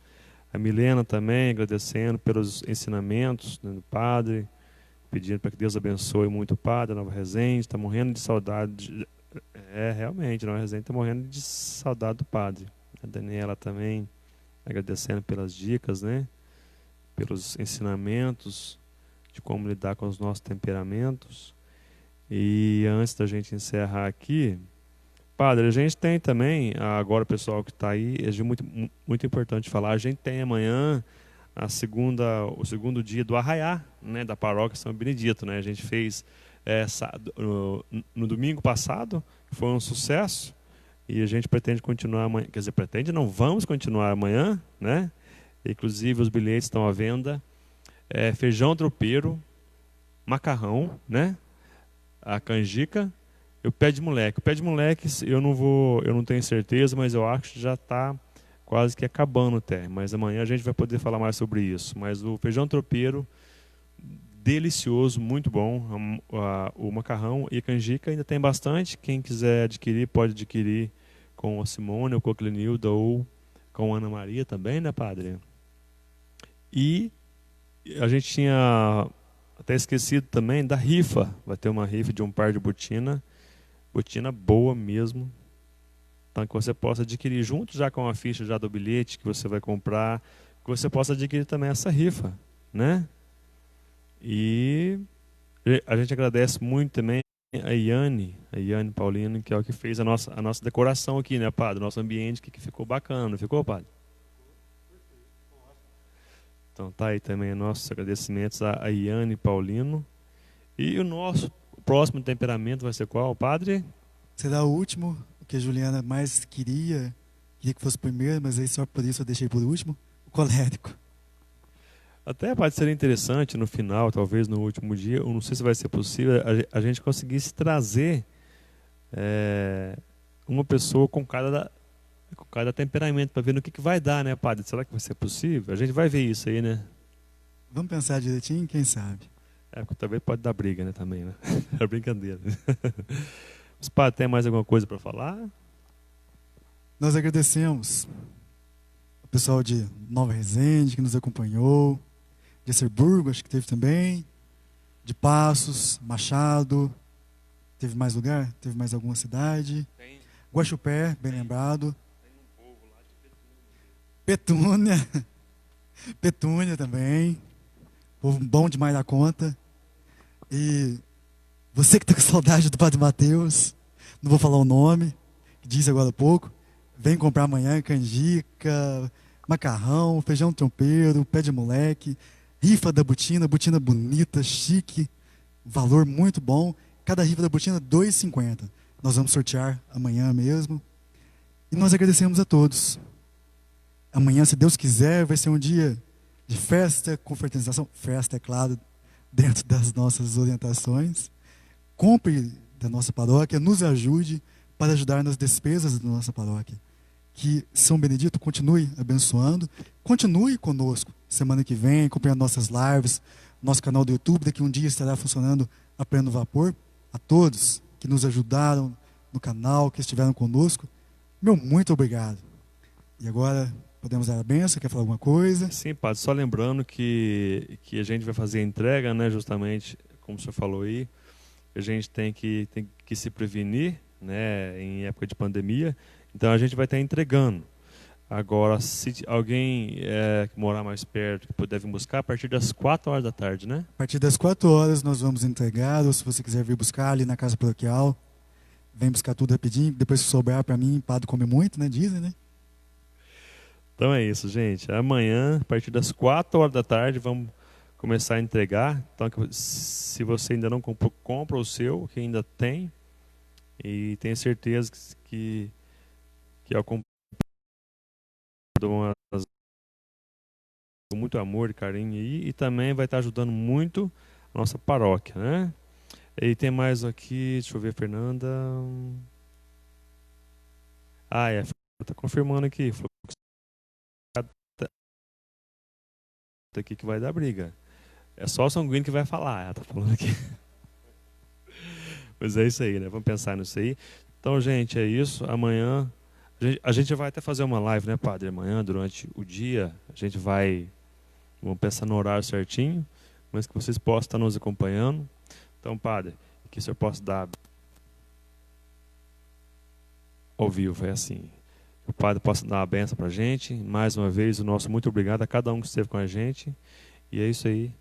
A Milena também, agradecendo pelos ensinamentos, né, do padre, pedindo para que Deus abençoe muito o padre, a Nova Resende, está morrendo de saudade. Realmente, a Nova Resende está morrendo de saudade do padre. A Daniela também, agradecendo pelas dicas, né, pelos ensinamentos de como lidar com os nossos temperamentos. E antes da gente encerrar aqui, padre, a gente tem também, agora o pessoal que está aí, é muito, muito importante falar, a gente tem amanhã o segundo dia do Arraiá, né, da paróquia São Benedito, né? A gente fez no domingo passado, foi um sucesso, e a gente pretende continuar amanhã, quer dizer, vamos continuar amanhã, né? Inclusive os bilhetes estão à venda, feijão tropeiro, macarrão, né? A canjica, e o pé de moleque. O pé de moleque eu não tenho certeza, mas eu acho que já está quase que acabando até. Mas amanhã a gente vai poder falar mais sobre isso. Mas o feijão tropeiro, delicioso, muito bom. O macarrão e a canjica ainda tem bastante. Quem quiser adquirir, pode adquirir com a Simone, ou com a Clenilda, ou com a Ana Maria também, né, padre? E a gente tinha até esquecido também da rifa. Vai ter uma rifa de um par de botina boa mesmo. Então, que você possa adquirir junto já com a ficha já do bilhete que você vai comprar, que você possa adquirir também essa rifa, né? E a gente agradece muito também a Iane Paulino, que é o que fez a nossa decoração aqui, né, padre? Nosso ambiente que ficou bacana, não ficou, padre? Então tá aí também nossos agradecimentos a Iane Paulino. E o nosso o próximo temperamento vai ser qual, padre? Será o último, o que a Juliana mais queria que fosse primeiro, mas aí só por isso eu deixei por último, o colérico. Até pode ser interessante no final, talvez no último dia, eu não sei se vai ser possível, a gente conseguisse trazer uma pessoa com cada temperamento, para ver no que vai dar, né, padre? Será que vai ser possível? A gente vai ver isso aí, né? Vamos pensar direitinho, quem sabe? Porque talvez pode dar briga, né, também, né? É brincadeira. Os padres, tem mais alguma coisa para falar? Nós agradecemos o pessoal de Nova Resende, que nos acompanhou, de Acerburgo, acho que teve também, de Passos, Machado, teve mais lugar? Teve mais alguma cidade? Tem. Guaxupé, bem lembrado. Tem um povo lá de Petúnia. Petúnia também. Povo bom demais da conta. E você que está com saudade do Padre Mateus, não vou falar o nome, disse agora há pouco, vem comprar amanhã canjica, macarrão, feijão trompeiro, pé de moleque, rifa da botina, botina bonita, chique, valor muito bom. Cada rifa da botina, R$ 2,50. Nós vamos sortear amanhã mesmo. E nós agradecemos a todos. Amanhã, se Deus quiser, vai ser um dia de festa, confraternização. Festa, é claro, dentro das nossas orientações. Compre da nossa paróquia, nos ajude para ajudar nas despesas da nossa paróquia. Que São Benedito continue abençoando. Continue conosco semana que vem, acompanhando nossas lives, nosso canal do YouTube. Daqui um dia estará funcionando a pleno vapor. A todos que nos ajudaram no canal, que estiveram conosco, meu muito obrigado. E agora podemos dar a benção. Quer falar alguma coisa? Sim, padre, só lembrando que a gente vai fazer a entrega, né, justamente, como o senhor falou aí, a gente tem que se prevenir, né, em época de pandemia, então a gente vai estar entregando. Agora, se alguém que morar mais perto, que puder vir buscar, a partir das 4 horas da tarde, né? A partir das 4 horas nós vamos entregar, ou se você quiser vir buscar ali na casa paroquial, vem buscar tudo rapidinho, depois se sobrar para mim, padre come muito, né, dizem, né? Então é isso, gente. Amanhã, a partir das 4 horas da tarde, vamos começar a entregar. Então, se você ainda não comprou, compra o seu, que ainda tem. E tenho certeza que ao comprar com muito amor e carinho aí, e também vai estar ajudando muito a nossa paróquia, né? E tem mais aqui, deixa eu ver, Fernanda. Está confirmando aqui. Falou aqui que vai dar briga. É só o sanguíneo que vai falar, ela tá falando aqui. Mas é isso aí, né? Vamos pensar nisso aí. Então, gente, é isso. Amanhã a gente vai até fazer uma live, né, padre? Amanhã, durante o dia, vamos pensar no horário certinho, mas que vocês possam estar nos acompanhando. Então, padre, que o senhor possa dar ao vivo, é assim. O padre possa dar uma benção para a gente. Mais uma vez, o nosso muito obrigado a cada um que esteve com a gente. E é isso aí.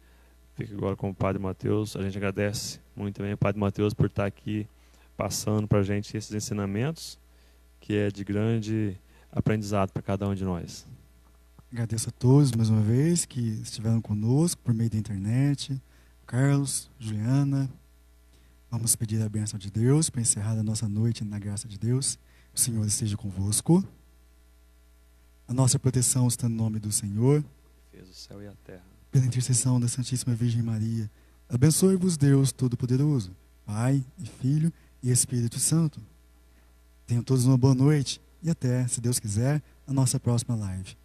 Fica agora com o Padre Mateus. A gente agradece muito também ao Padre Mateus por estar aqui passando para a gente esses ensinamentos, que é de grande aprendizado para cada um de nós. Agradeço a todos mais uma vez que estiveram conosco por meio da internet. Carlos, Juliana, vamos pedir a bênção de Deus para encerrar a nossa noite na graça de Deus. O Senhor esteja convosco. A nossa proteção está no nome do Senhor. Fez o céu e a terra. Pela intercessão da Santíssima Virgem Maria, abençoe-vos Deus Todo-Poderoso, Pai e Filho e Espírito Santo. Tenham todos uma boa noite e até, se Deus quiser, a nossa próxima live.